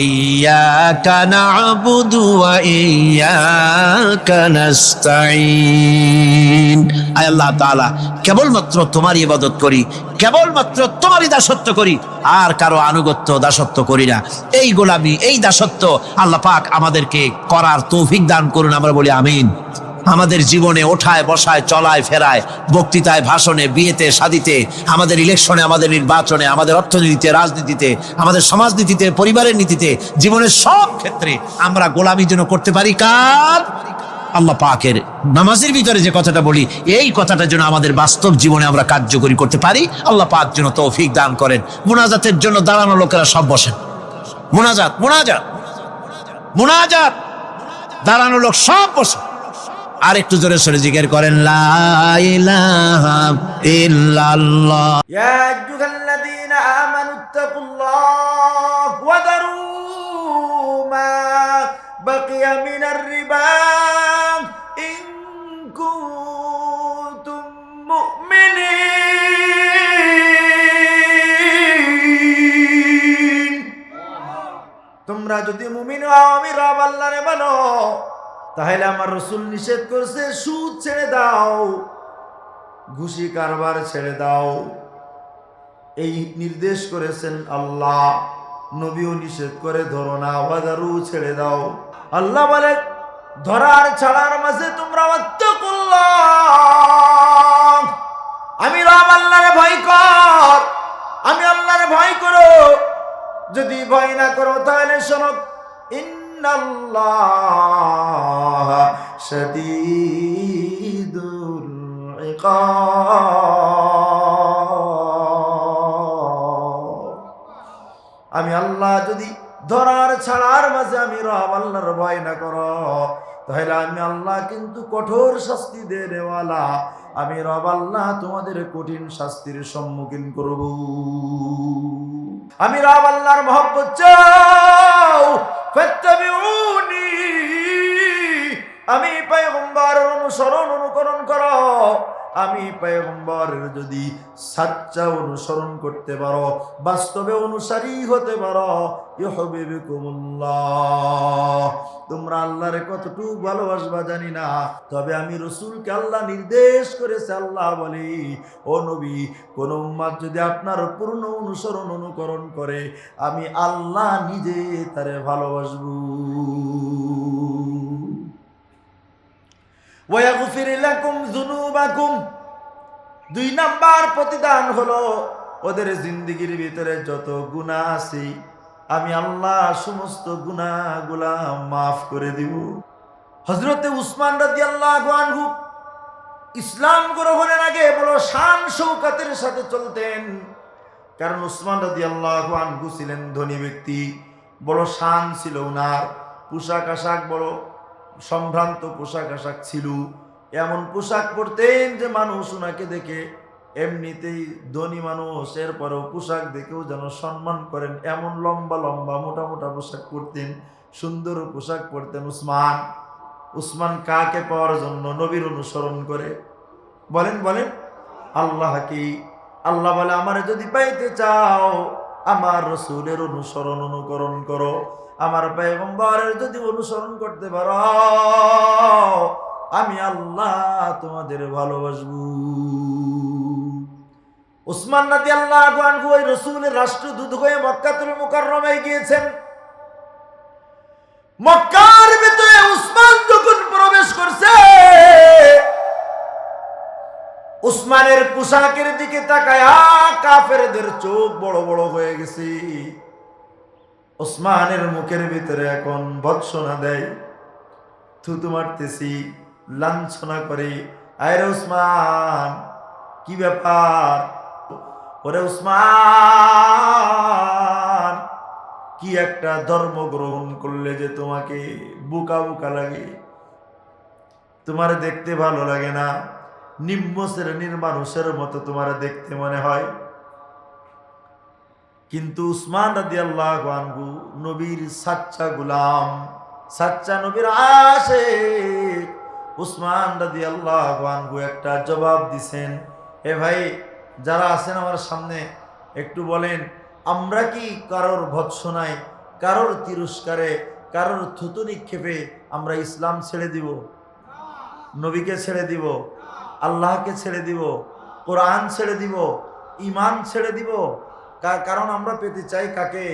ইয়্যাকা না'বুদু ওয়া ইয়্যাকা নাস্তাঈন। আয় আল্লাহ তাআলা, কেবলমাত্র তোমারই ইবাদত করি, কেবলমাত্র তোমারই দাসত্ব করি, আর কারো আনুগত্য দাসত্ব করি না। এই গোলামি, এই দাসত্ব আল্লাহ পাক আমাদেরকে করার তৌফিক দান করুন। আমরা বলি আমিন। আমাদের জীবনে ওঠায় বসায়, চলায় ফেরায়, বক্তৃতায়, ভাষণে, বিয়েতে, শাদীতে, আমাদের ইলেকশনে, আমাদের নির্বাচনে, আমাদের অর্থনীতিতে, রাজনীতিতে, আমাদের সমাজনীতিতে, পরিবারের নীতিতে, জীবনের সব ক্ষেত্রে আমরা গোলামি যেন করতে পারি কার? আল্লাহ পাকের। নামাজের ভিতরে যে কথাটা বলি, এই কথাটা যেন আমাদের বাস্তব জীবনে আমরা কার্যকরী করতে পারি। আল্লাহ পাক যেন তৌফিক দান করেন। মুনাজাতের জন্য দাঁড়ানো লোকেরা সব বসেন। মুনাজাত, মুনাজাত, মুনাজাত, দাঁড়ানো লোক সব বসেন। আর একটু জোরে সরে জিকির করেন, লা ইলাহা ইল্লাল্লাহ। ইয়া আইয়ুহাল্লাযীনা আমানুত্তাকুল্লাহ ওয়া দারু মা বাকিয়া মিনার রিবা ইন কুনতুম মুমিনিন। তোমরা যদি মুমিন হও, আমি রব আল্লাহরে মানো, তাহলে আমার রাসূল নিষেধ করছে সুদ ছেড়ে দাও, ঘুষি কারবার ছেড়ে দাও। এই নির্দেশ করেছেন আল্লাহ, নবীও নিষেধ করে ধরো না, ওয়াদারু ছেড়ে দাও। আল্লাহ বলে ধরার ছাড়ার মাঝে তোমরা ওয়াত্তাকুল্লাহ, আমি রব আল্লাহরে ভয় কর, আমি আল্লাহরে ভয় করো। যদি ভয় না করো তাহলে শোনো, ইন্নাল্লাহ শাদীদুল ইকাব। আমি আল্লাহ যদি ধরার ছাড়ার মাঝে আমি রব আল্লাহর ভয় না করো, তাহলে আমি আল্লাহ কিন্তু কঠোর শাস্তি দেওয়ালা। আমি রব আল্লাহ তোমাদের কঠিন শাস্তির সম্মুখীন করব। আমি রব আল্লাহর মহব্বত চাও, ফাত্তাবিউনি, আমি পয়গম্বরের অনুসরণ অনুকরণ করো। আমি পয়গম্বরের যদি সাচ্চা অনুসরণ করতে পারো, বাস্তবে অনুসারী হতে পারো, ইউহিব্বুকুমুল্লাহ, তোমরা আল্লাহরে কতটুকু ভালোবাসবা জানি না, তবে আমি রাসূলকে আল্লাহ নির্দেশ করেছে। আল্লাহ বলে, ও নবী, কোন উম্মত যদি আপনার পূর্ণ অনুসরণ অনুকরণ করে, আমি আল্লাহ নিজে তারে ভালোবাসবো। ওয়াগফির লাকুম যুনুবাকুম, 2 নাম্বার প্রতিদান হলো ওদের জিন্দেগীর ভিতরে যত গুনাহ আছে আমি আল্লাহ সমস্ত গুনাহগুলা মাফ করে দিব। হযরতে উসমান রাদিয়াল্লাহু আনহু ইসলাম গ্রহণের আগে বড় শান শৌকতের সাথে চলতেন, কারণ উসমান রাদিয়াল্লাহু আনহু ছিলেন ধনী ব্যক্তি, বড় শান ছিল ওনার। পোশাক আশাক বড় সম্ভ্রান্ত পোশাক আশাক ছিল, এমন পোশাক পরতেন যে মানুষ ওনাকে দেখে, এমনিতেই ধনী মানুষ, এরপরেও পোশাক দেখেও যেন সম্মান করেন, এমন লম্বা লম্বা মোটা মোটা পোশাক পরতেন, সুন্দর পোশাক পরতেন উসমান। উসমান কাকে পাওয়ার জন্য? নবীর অনুসরণ করে। বলেন বলেন আল্লাহ কি? আল্লাহ বলে, আমারে যদি পাইতে চাও আমার রাসূলের অনুসরণ অনুকরণ করো, আমার পয়গম্বরের যদি অনুসরণ করতে পারো, আমি আল্লাহ তোমাদের ভালোবাসবো। উসমান রাদিয়াল্লাহু আনহু ওই রাসূলের রাষ্ট্রদূত হয়ে মক্কাতুল মুকাররমায় গিয়েছেন। মক্কার ভিতরে উসমান যখন প্রবেশ করছে, উসমানের পোশাকের দিকে তাকায়া কাফেরদের চোখ বড় বড় হয়ে গেছে। উসমানের মুখের ভিতরে এখন ভৎসনা দেয়, থুতু মারতেছি, লাঞ্ছনা করে, আরে উসমান কি ব্যাপার? ওরে উসমান, কি একটা ধর্ম গ্রহণ করলে যে তোমাকে বুকা বুকা লাগে, তোমার দেখতে ভালো লাগে না, নিম্ন শ্রেণীর মানুষের মতো তোমার দেখতে মনে হয়। কিন্তু উসমান রাদিয়াল্লাহু আনহু নবীর সাচ্চা গোলাম, সাচ্চা নবীর আশিক। উসমান রাদিয়াল্লাহু আনহু একটা জবাব দিছেন, এ ভাই যারা আছেন আমার সামনে একটু বলেন, আমরা কি কারোর ভৎসনায়, কারোর তিরস্কারে, কারোর থুতু নিক্ষেপে আমরা ইসলাম ছেড়ে দিব? নবীকে ছেড়ে দিব? আল্লাহকে ছেড়ে দিব? কোরআন ছেড়ে দিব? ঈমান ছেড়ে দিব? কারণ আমরা পেতে চাই কাকে?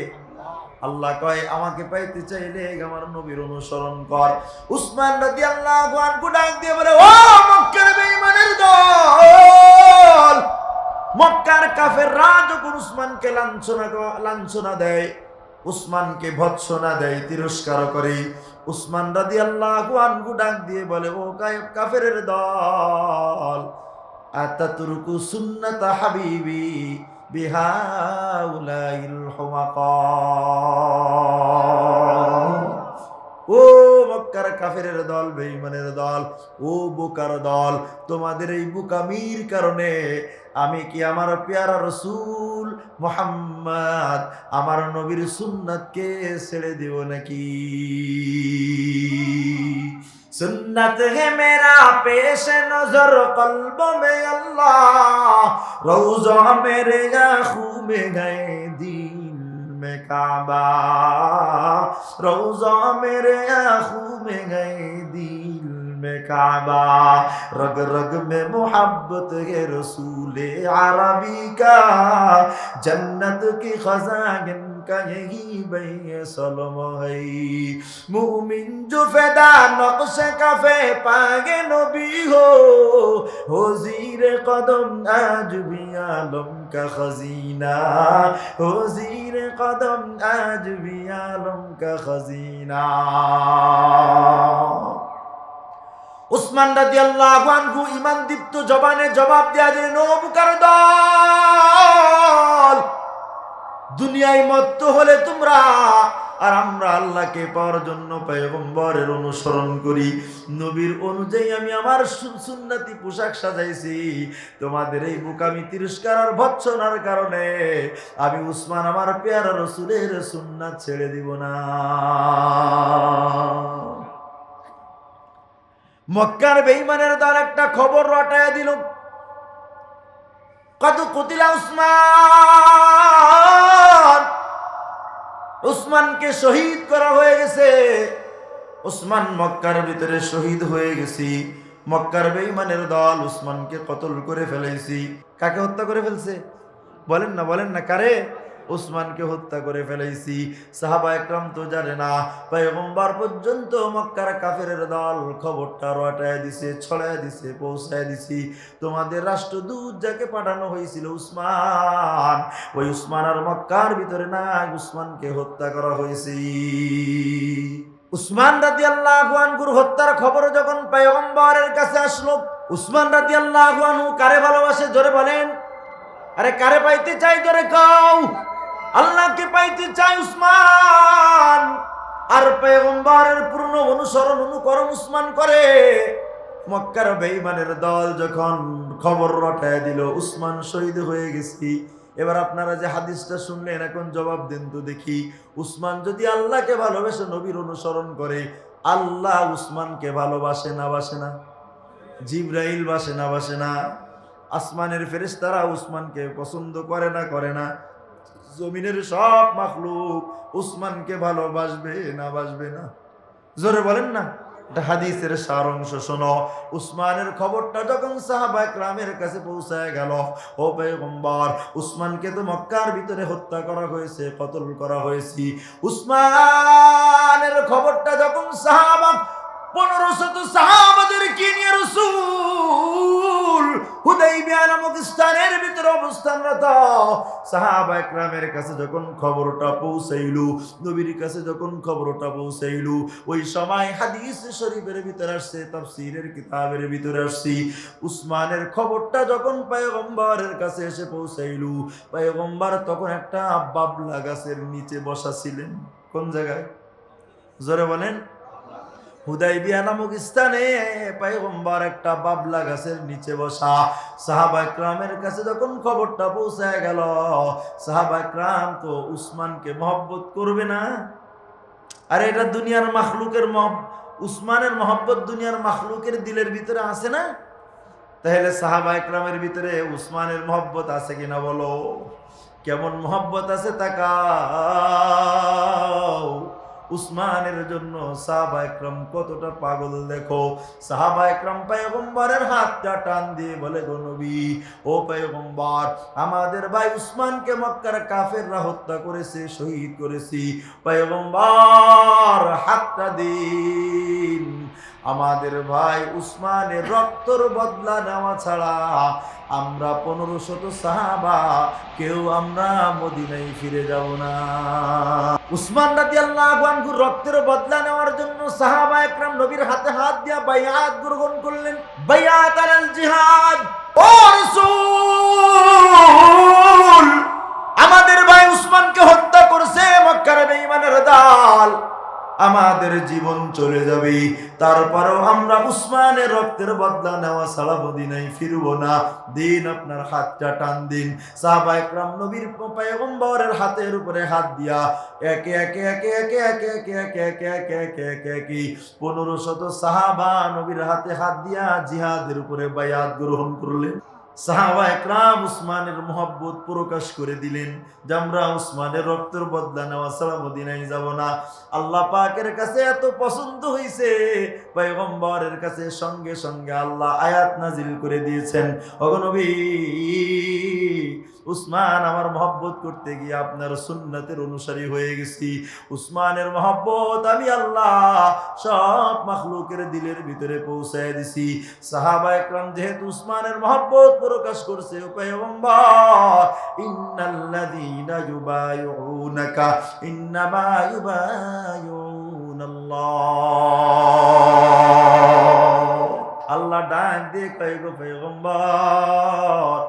আল্লাহ কয়, আমাকে পাইতে চাইলে আমার নবীর অনুসরণ কর। উসমান রাদিয়াল্লাহু আনহু ডাক দিয়ে বলে, ও মক্কার বেঈমানের দল! মক্কার কাফেররা যখন উসমানকে লাঞ্ছনা দেয়, উসমানকে ভৎসনা দেয়, তিরস্কার করে, উসমান রাদিয়াল্লাহু আনহু ডাক দিয়ে বলে, ও কাফেরের দল, আতাতুরকু সুন্নাত হাবিবি বিহাউলাইল হুমাকা। ও মক্কার মক্কার কাফেরের দল, বেঈমানের দল, ও বোকার দল, তোমাদের এই বোকামির কারণে আমি কি আমার পেয়ারা রসুল মুহাম্মদ আমার নবীর সুন্নাতকে ছেড়ে দেব নাকি? सुन्नत है मेरा पेश नजर कल्ब में अल्लाह, रोजा मेरे आँखों में गए दिल में काबा, रोजा मेरे आँखों में गए दिल में काबा, रग रग में मोहब्बत है रसूल अरबी का, जन्नत की खजान का यही बैसलम है, मुमिन जो फिदा नक्श कफे पागे नबी हो जीर कदम आज भी आलम का खजीना, हो जीर कदम आज भी आलम का खजीना। উসমান রাদিয়াল্লাহু আনহু ঈমান দীপ্ত জবানে জবাব দেয়া দিলেন, ও বুকার দল, দুনিয়ায় মত্ত হলে তোমরা আর আমরা আল্লাহকে পাওয়ার জন্য পয়গম্বরের অনুসরণ করি, নবীর অনুযায়ী আমি আমার সুন্নতি পোশাক সাজাইছি, তোমাদের এই বোকামি তিরস্কার আর ভৎসনার কারণে আমি উসমান আমার পেয়ারা রাসূলের সুন্নাত ছেড়ে দিব না। মক্কার বেঈমানের দল একটা খবর রটায় দিল, কত কুতিলা উসমান, উসমানকে শহীদ করা হয়ে গেছে, উসমান মক্কার ভিতরে শহীদ হয়ে গেছি, মক্কার বেঈমানের দল উসমানকে কতল করে ফেলেছি। কাকে হত্যা করে ফেলছে? বলেন না কারে? উসমানকে হত্যা করে ফেলেছি। সাহাবা একরাম তো জানে না, পয়গম্বর পর্যন্ত মক্কার কাফেরের দল খবরটা রটায় দিছে, ছড়ায় দিছে, পৌঁছায় দিছি। তোমাদের রাষ্ট্রদূত যাকে পাঠানো হয়েছিল উসমান, ওই উসমান আর মক্কার ভিতরে না, উসমানকে হত্যা করা হয়েছে। উসমান রাদিয়াল্লাহু আনহুর হত্যার খবর যখন পয়গম্বরের কাছে আসলো, উসমান রাদিয়াল্লাহু আনহু কারে ভালোবাসে জোরে বলেন? আরে কারে পাইতে চাই জোরে কও? আল্লাহকে পাইতে চাই উসমান, আর পয়গম্বরের পূর্ণ অনুসরণ অনুকরণ উসমান করে। মক্কার বেঈমানের দল যখন খবর রটায় দিল উসমান শহীদ হয়ে গেছি, এবার আপনারা যে হাদিসটা শুনলেন এখন জবাব দেন তো দেখি, উসমান যদি আল্লাহকে ভালোবাসে, নবীর অনুসরণ করে, আল্লাহ উসমানকে ভালোবাসে না বাসে না? জিবরাইল বাসে না বাসে না? আসমানের ফেরেশতারা উসমানকে পছন্দ করে না? জমিনের সব মাখলুক উসমানকে ভালোবাসবে না বাসবে না? জোরে বলেন না। এটা হাদিসের সার অংশ শোনো। উসমানের খবরটা যখন সাহাবা কেরামের কাছে পৌঁছায় গেল, ও পয়গম্বর, উসমানকে তো মক্কার ভিতরে হত্যা করা হয়েছে, কতল করা হয়েছে। উসমানের খবরটা যখন সাহাবা 1500 সাহাবাদেরকে নিয়ে রাসূল হুদাইবিয়া নামক স্থানের ভিতরে অবস্থানরত সাহাবা একরামের কাছে যখন খবরটা পৌঁছাইল, নবীর কাছে যখন খবরটা পৌঁছাইল, ওই সময় হাদিস শরীফের ভিতরে আসছে, তাফসীরের কিতাবের ভিতরে আসছে, উসমানের খবরটা যখন পয়গম্বরের কাছে এসে পৌঁছাইল, পয়গম্বর তখন একটা বাবলা গাছের নিচে বসা ছিলেন। কোন জায়গায়? জোরে বলেন। হুদাইবিয়া নামক স্থানে পয়গম্বর একটা বাবলা গাছের নিচে বসা। সাহাবা একরামের কাছে যখন খবরটা পৌঁছায় গেল, সাহাবা একরাম তো উসমানকে মহব্বত করবে না? আরে এটা দুনিয়ার মাখলুকের উসমানের মহব্বত দুনিয়ার মাখলুকের দিলের ভিতরে আছে না? তাহলে সাহাবা একরামের ভিতরে উসমানের মহব্বত আছে কিনা বলো? কেমন মহব্বত আছে তাকাও। উসমানের জন্য সাহাবা একরাম কতটা পাগল দেখো। সাহাবা একরাম পয়গম্বরের হাতটা টান দিয়ে বলে, গো নবী, ও পয়গম্বর, আমাদের ভাই উসমানকে মক্কার কাফেররা হত্যা করেছে, শহীদ করেছি, পয়গম্বর হাতটা দিন। আমাদের ভাই উসমানের রক্তর বদলা নেওয়া ছাড়া আমরা 1500 সাহাবা কেউ আমরা মদিনায় ফিরে যাব না। উসমান রাদিয়াল্লাহু আনহু রক্তের বদলা নেওয়ার জন্য সাহাবা একরাম নবীর হাতে হাত দিয়া বাইআত গ্রহণ করলেন। বাইআত আলাল জিহাদ। ও রাসূল, আমাদের ভাই উসমানকে হত্যা করেছে মক্কার বেঈমানের দল, আমাদের জীবন চলে যাবে, তারপরেও আমরা উসমানের রক্তের বদলা নেওয়া ছাড়া মদিনায় ফিরবো না। দিন আপনার হাতটা টান দিন। সাহাবায়ে কেরাম নবীর পয়গম্বরের হাতের উপরে হাত দিয়া একে একে একে একে একে একে একে একে একে একে একে একে 1500 সাহাবা নবীর হাতে হাত দিয়া জিহাদের উপরে বায়াত গ্রহণ করলেন। সাহাবায়ে কেরাম উসমানের মহব্বত প্রকাশ করে দিলেন যে আমরা উসমানের রক্তের বদলা নেওয়া ছাড়া মদিনায় যাব না। আল্লাহ পাকের কাছে এত পছন্দ হয়েছে, পয়গম্বরের কাছে সঙ্গে সঙ্গে আল্লাহ আয়াত নাজিল করে দিয়েছেন, ওগো নবী, উসমান আমার মহব্বত করতে গিয়ে আপনার সুন্নতের অনুসারী হয়ে গেছি। উসমানের মহব্বত আমি আল্লাহ সব মাখলুকের দিলের ভিতরে পৌঁছায় দিছি। সাহাবায়ে কেরাম যেহেতু উসমানের মহব্বত প্রকাশ করছে, পয়গম্বর, ইন্নাল্লাযীনা ইউবাইউনাকা ইন্নামা ইউবাইউনাল্লাহ। আল্লাহ ডাক দিয়ে কয়, গো পয়গম্বর,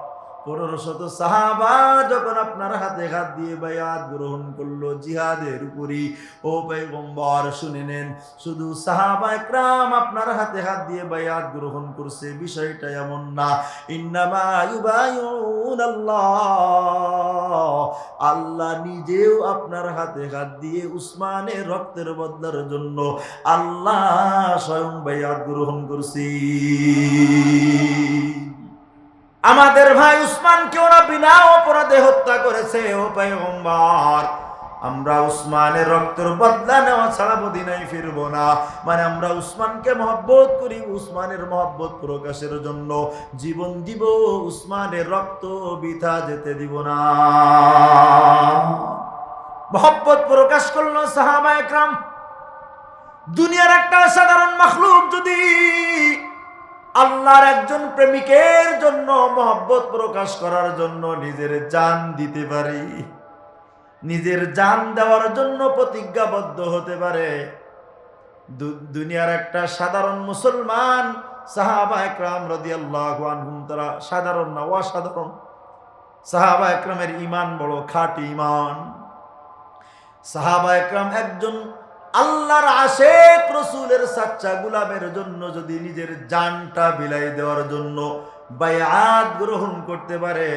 1500 সাহাবা যখন আপনার হাতে হাত দিয়ে বায়াত গ্রহণ করলো জিহাদের উপরই, ও পয়গম্বর শুনে নেন, শুধু সাহাবায়ে কেরাম আপনার হাতে হাত দিয়ে বায়াত গ্রহণ করছে বিষয়টা এমন না। ইন্নামা ইউবাইউনাল্লাহ, আল্লাহ নিজেও আপনার হাতে হাত দিয়ে উসমানের রক্তের বদলার জন্য আল্লাহ স্বয়ং বায়াত গ্রহণ করছি। আমাদের ভাই উসমানকে ওরা বিনা অপরাধে হত্যা করেছে। ও পয়গম্বর, আমরা উসমানের রক্তের বদলা নেওয়া ছাড়া মদিনায় ফিরবো না। মানে আমরা উসমানকে মহব্বত করি, উসমানের মহব্বত প্রকাশের জন্য জীবন দিব, উসমানের রক্ত বৃথা যেতে দিব না। মহব্বত প্রকাশ করলো সাহাবায়ে কেরাম। দুনিয়ার একটা সাধারণ মাখলুক যদি আল্লাহর একজন প্রেমিকের জন্য মহব্বত প্রকাশ করার জন্য নিজের জান দিতে পারে, নিজের জান দেওয়ার জন্য প্রতিজ্ঞাবদ্ধ হতে পারে, দুনিয়ার একটা সাধারণ মুসলমান সাহাবায়ে কেরাম রাদিয়াল্লাহু আনহুম, তারা সাধারণ না, অসাধারণ। সাহাবায়ে কেরামের ঈমান বড় খাঁটি ঈমান। সাহাবায়ে কেরাম একজন আল্লাহর আশিক রাসূলের সাচ্চা গোলামের জন্য যদি নিজের জানটা বিলাই দেওয়ার জন্য বায়াত গ্রহণ করতে পারে,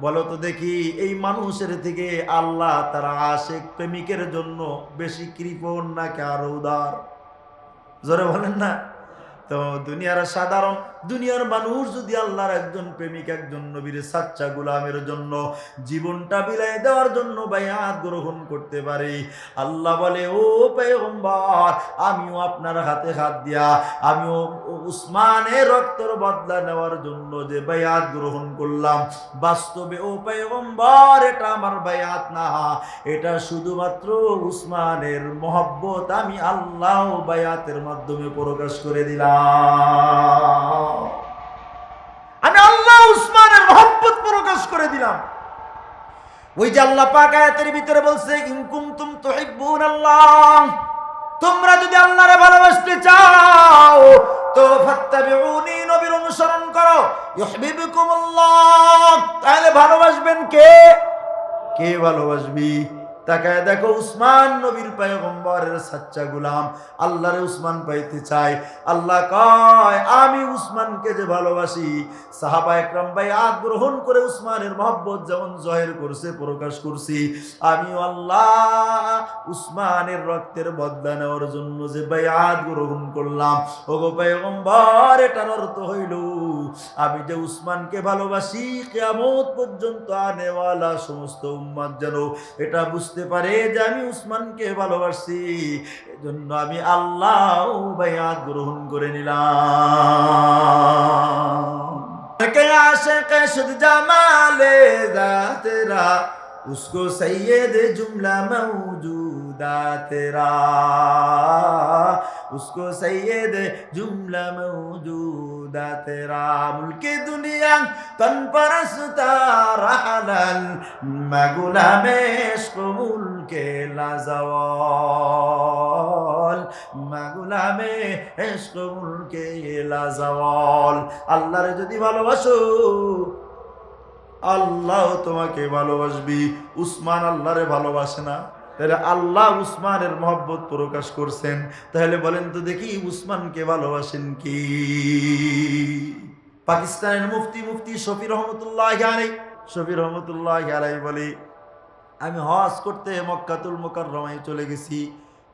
বলো তো দেখি এই মানুষের থেকে আল্লাহ তার আশিক প্রেমিকের জন্য বেশি কৃপণ নাকি আরো উদার? জোরে বলেন না। তো দুনিয়ার মানুষ যদি আল্লাহর একজন প্রেমিক, একজন নবীর সাচ্চা গোলামের জন্য জীবনটা বিলাই দেওয়ার জন্য বায়াত গ্রহণ করতে পারে, আল্লাহ বলে, ও পয়গম্বর, আমিও আপনার হাতে হাত দিয়া আমিও উসমানের রক্তের বদলা নেওয়ার জন্য যে বায়াত গ্রহণ করলাম, বাস্তবে ও পয়গম্বর এটা আমার বায়াত না, এটা শুধুমাত্র উসমানের মহব্বত আমি আল্লাহ বায়াতের মাধ্যমে প্রকাশ করে দিলাম। আমি আল্লাহ উসমানের মহব্বত প্রকাশ করে দিলাম। ওই যে আল্লাহ পাক আয়াতের ভিতরে বলছে, ইন কুনতুম তুহিব্বুনাল্লাহ, তোমরা যদি আল্লাহরে ভালোবাসতে চাও তো ফাত্তাবিউনি, নবীর অনুসরণ করো, ইউহিব্বুকুমুল্লাহ, তাহলে ভালোবাসবেন কে? কে ভালোবাসবি? তাকায় দেখো, উসমান নবীর পয়গম্বরের সাচ্চা গোলাম, আল্লাহরে উসমান পাইতে চায়। আল্লাহ কয়, আমি উসমানকে যে ভালোবাসি, সাহাবায়ে কেরাম বায়াত গ্রহণ করে উসমানের মহব্বত যেমন জহির করছে, প্রকাশ করছি, আমিও আল্লাহ উসমানের রক্তের বদলা নেওয়ার জন্য যে বায়াত গ্রহণ করলাম, ওগো পয়গম্বর, এটার অর্থ হইল আমি যে উসমানকে ভালোবাসি, কিয়ামত পর্যন্ত আনেওয়ালা সমস্ত উম্মত যেন এটা বুঝতে পারে যে আমি উসমানকে ভালোবাসি, এজন্য আমি আল্লাহ বায়াত গ্রহণ করে নিলাম। কে আশিক শুদ জামালে জাতেরা, उसको सैयद जुमला मौजूदा तेरा, उसको सैयद जुमला मौजूदा तेरा, मुल्क दुनिया तन परस्ता रहलल, मैं गुलाम इश्क मुल्क लाजवाल, मैं गुलाम इश्क मुल्क लाजवाल। আল্লাহরে যদি ভালোবাসো, আল্লাহ তোমাকে ভালোবাসবি। উসমান আল্লাহরে ভালোবাসে না, তাহলে আল্লাহ উসমানের মহব্বত প্রকাশ করছেন। তাহলে বলেন তো দেখি উসমানকে ভালোবাসেন কি? পাকিস্তানের মুফতি শফি রহমতুল্লাহ আলাইহি, শফি রহমতুল্লাহ আলাইহি বলে, আমি হজ করতে মক্কাতুল মুকাররমায় চলে গেছি,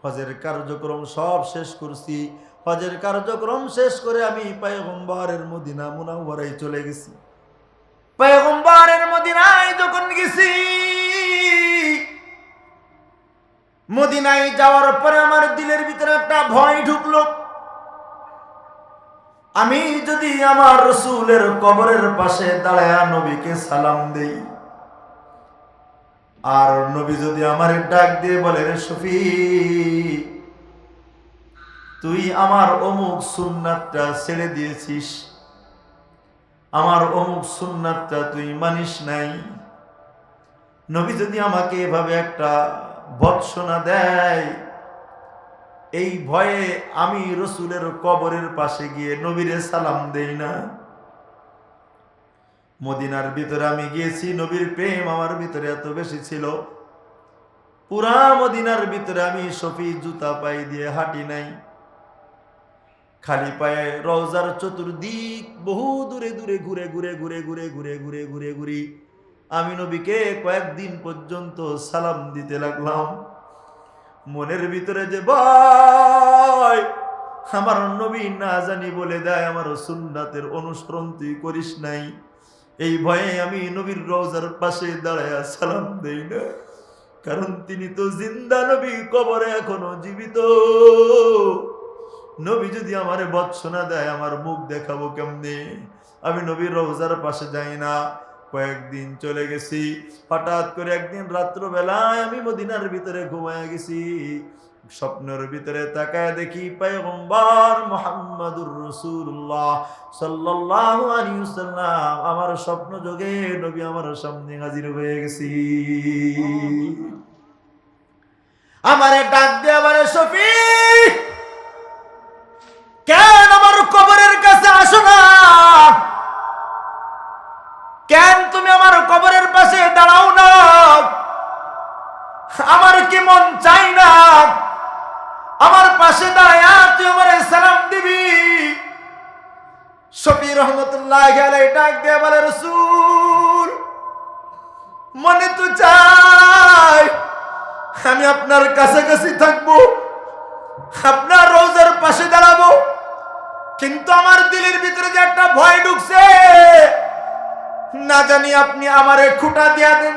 হজের কার্যক্রম সব শেষ করছি। হজের কার্যক্রম শেষ করে আমি পয়গম্বরের মদিনা মুনাওয়ারায় চলে গেছি। পয়গম্বরের মদিনায় যখন গেছি, মদিনায় যাওয়ার পরে আমার দিলের ভিতরে একটা ভয় ঢুকলো। আমি যদি আমার রাসূলের কবরের পাশে দাঁড়ায় নবীকে সালাম দেই, আর নবী যদি আমার ডাক দিয়ে বলে, রে শফি, তুই আমার অমুক সুন্নাতটা ছেড়ে দিয়েছিস, আমার অমুক সুন্নাতটা তুই মানিস নাই, নবী যদি আমাকে এভাবে একটা ভৎসনা দেয়, এই ভয়ে আমি রাসূলের কবরের পাশে গিয়ে নবীরে সালাম দেই না। মদিনার ভিতরে আমি গিয়েছি, নবীর প্রেম আমার ভিতরে এত বেশি ছিল, পুরা মদিনার ভিতরে আমি শফি জুতা পায়ে দিয়ে হাঁটি নাই, খালি পায়ে রওজার চতুর্দিক বহু দূরে দূরে ঘুরে ঘুরে ঘুরে ঘুরে ঘুরে ঘুরে ঘুরে ঘুরি আমি নবীকে কয়েকদিন পর্যন্ত সালাম দিতে লাগলাম। মনের ভিতরে যে ভয়, আমার নবী না জানি বলে দেয় আমার সুন্নাতের অনুসরণ তুই করিস নাই, এই ভয়ে আমি নবীর রওজার পাশে দাঁড়ায় সালাম দেই না। কারণ তিনি তো জিন্দা নবী, কবরে এখনো জীবিত। নবী যদি আমারে ভৎসনা দেয়, আমার মুখ দেখাবো কেমনে? আমি নবীর রওজার পাশে যাই না। কয়েকদিন চলে গেছি, হঠাৎ করে একদিন রাত্রবেলায় আমি মদিনার ভিতরে ঘুমায় গেছি। স্বপ্নের ভিতরে তাকায় দেখি পয়গম্বর মুহাম্মদুর রাসূলুল্লাহ সাল্লাল্লাহু আলাইহি ওয়াসাল্লাম আমার স্বপ্ন যোগে নবী আমার সামনে হাজির হয়ে গেছি। আমারে ডাক দিয়ে আমারে, শফি, কেন আমার কবরের কাছে আসো না? কেন তুমি আমার কবরের পাশে দাঁড়াও না? আমার কি মন চাই না আমার পাশে দাঁড়ায় তুই আমারে সালাম দিবি? শফি রহমতুল্লাহ আলাইহি ডাক দিয়ে বলে, রাসূল, মনে তো চাই আমি আপনার কাছাকাছি থাকবো, আপনার রওজার পাশে দাঁড়াবো, কিন্তু আমার দিলের ভিতরে যে একটা ভয় ঢুকছে, না জানি আপনি আমারে খুঁটা দিয়া দেন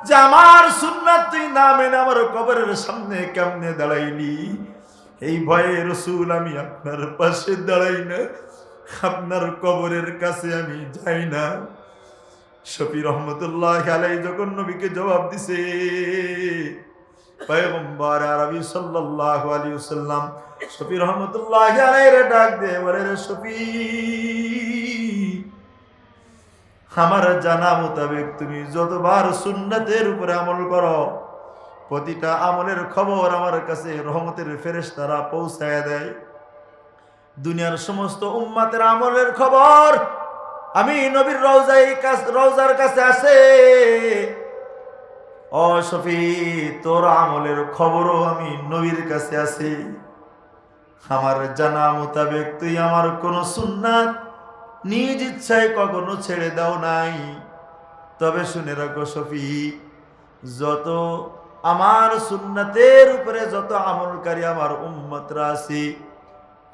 যে আমার সুন্নাত তুই না মেনে আমার কবরের সামনে কেমনে দাঁড়াইলি। এই ভয়ে রাসূল আমি আপনার পাশে দাঁড়াই না, আপনার কবরের কাছে আমি যাই না। শফি রহমতুল্লাহ আলাইহি যখন নবীকে জবাব দিছে, পয়গম্বর আরবি সাল্লাল্লাহু আলাইহি ওয়াসাল্লাম শফি রহমতুল্লাহ আলাইহি ডাক দিয়ে বলে, রে শফি, আমার জানা মোতাবেক তুমি যতবার সুন্নাতের উপরে আমল করো, প্রতিটা আমলের খবর আমার কাছে রহমতের ফেরেশতারা পৌঁছায় দেয়। দুনিয়ার সমস্ত উম্মতের আমলের খবর আমি নবীর রওজার কাছে আসে। ও শফি, তোর আমলের খবরও আমি নবীর কাছে আছে। আমার জানা মোতাবেক তুই আমার কোন সুন্নাত নিজ ইচ্ছায় কখনো ছেড়ে দাও নাই। তবে শুনে রাখো শফি, যত আমার সুন্নাতের উপরে যত আমলকারী আমার উম্মতরা আছে,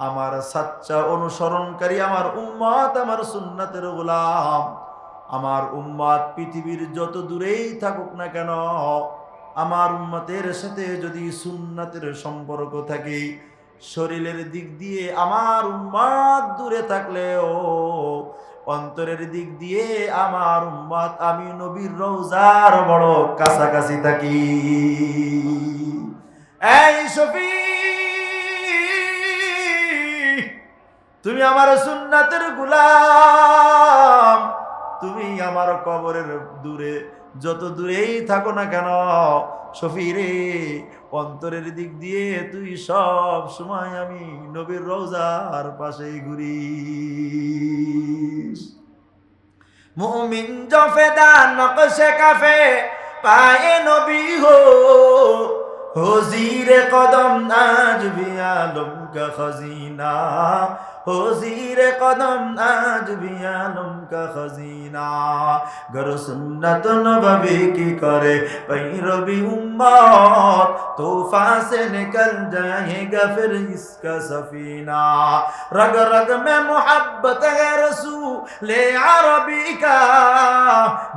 আমার সাচ্চা অনুসরণকারী আমার উম্মত, আমার সুন্নাতের গোলাম, আমার উম্মত পৃথিবীর যত দূরেই থাকুক না কেন, আমার উম্মতের সাথে যদি সুন্নাতের সম্পর্ক থাকে, শরীরের দিক দিয়ে আমার উম্মত দূরে থাকলেও অন্তরের দিক দিয়ে আমার উম্মত আমি নবীর রওজার বড় কাছাকাছি থাকি। এই শফি, তুমি আমার সুন্নাতের গোলাম, তুমি আমার কবরের দূরে যত দূরেই থাকো না কেন শফি রে, অন্তরের দিক দিয়ে তুই সব সময় আমি নবীর রওজার পাশেই ঘুরি। মুমিন জফেদা নকশে কাফে पाए नबी हो ज़ीरे कदम आज भी आलम का खजीना हो ज़ीरे कदम आज भी आलम का खजीना गर सुन्नत नबवी की करे पैरवी उम्मत तूफा से निकल जाएगा फिर इसका सफीना रग रग में मोहब्बत है रसूल अरबी का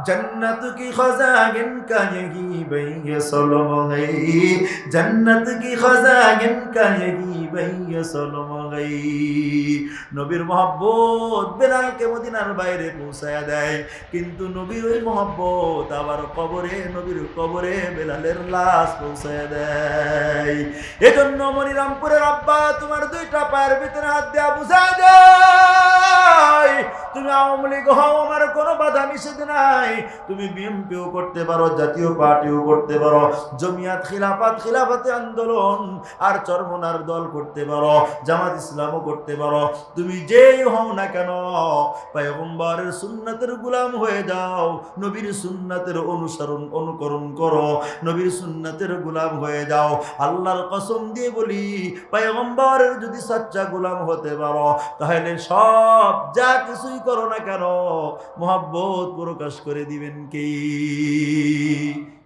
जन्नत की खजागिन का यही बही सलम गई जन्नत की खजागिन का यही बही सलम गई নবীর মহব্বত বেলালকে মদিনার বাইরে পৌঁছায়া দেয় কিন্তু নবীর ওই মহব্বত আবার কবরে নবীর কবরে বেলালের লাশ পৌঁছায়া দেয় এজন্য মনিরামপুরের আব্বা তোমার দুইটা পায়ের ভিতরে হাত দেয়া বুঝায় দেয় তুমি আওয়ামী লীগ হও আমার কোনো বাধা নিষেধ নাই তুমি বিএনপিও করতে পারো জাতীয় পার্টিও করতে পারো জমিয়াত খিলাফতে আন্দোলন আর চরমনার দল করতে পারো জামাত ইসলামও করতে পারো তুমি যেই হও না কেন পয়গম্বরের সুন্নাতের গোলাম হয়ে যাও নবীর সুন্নাতের অনুকরণ করো নবীর সুন্নাতের গোলাম হয়ে যাও আল্লাহর কসম দিয়ে বলি পয়গম্বরের যদি সচ্চা গোলাম হতে পারো তাহলে সব যা কিছুই করো না কেন মহব্বত প্রকাশ করে দিবেন কে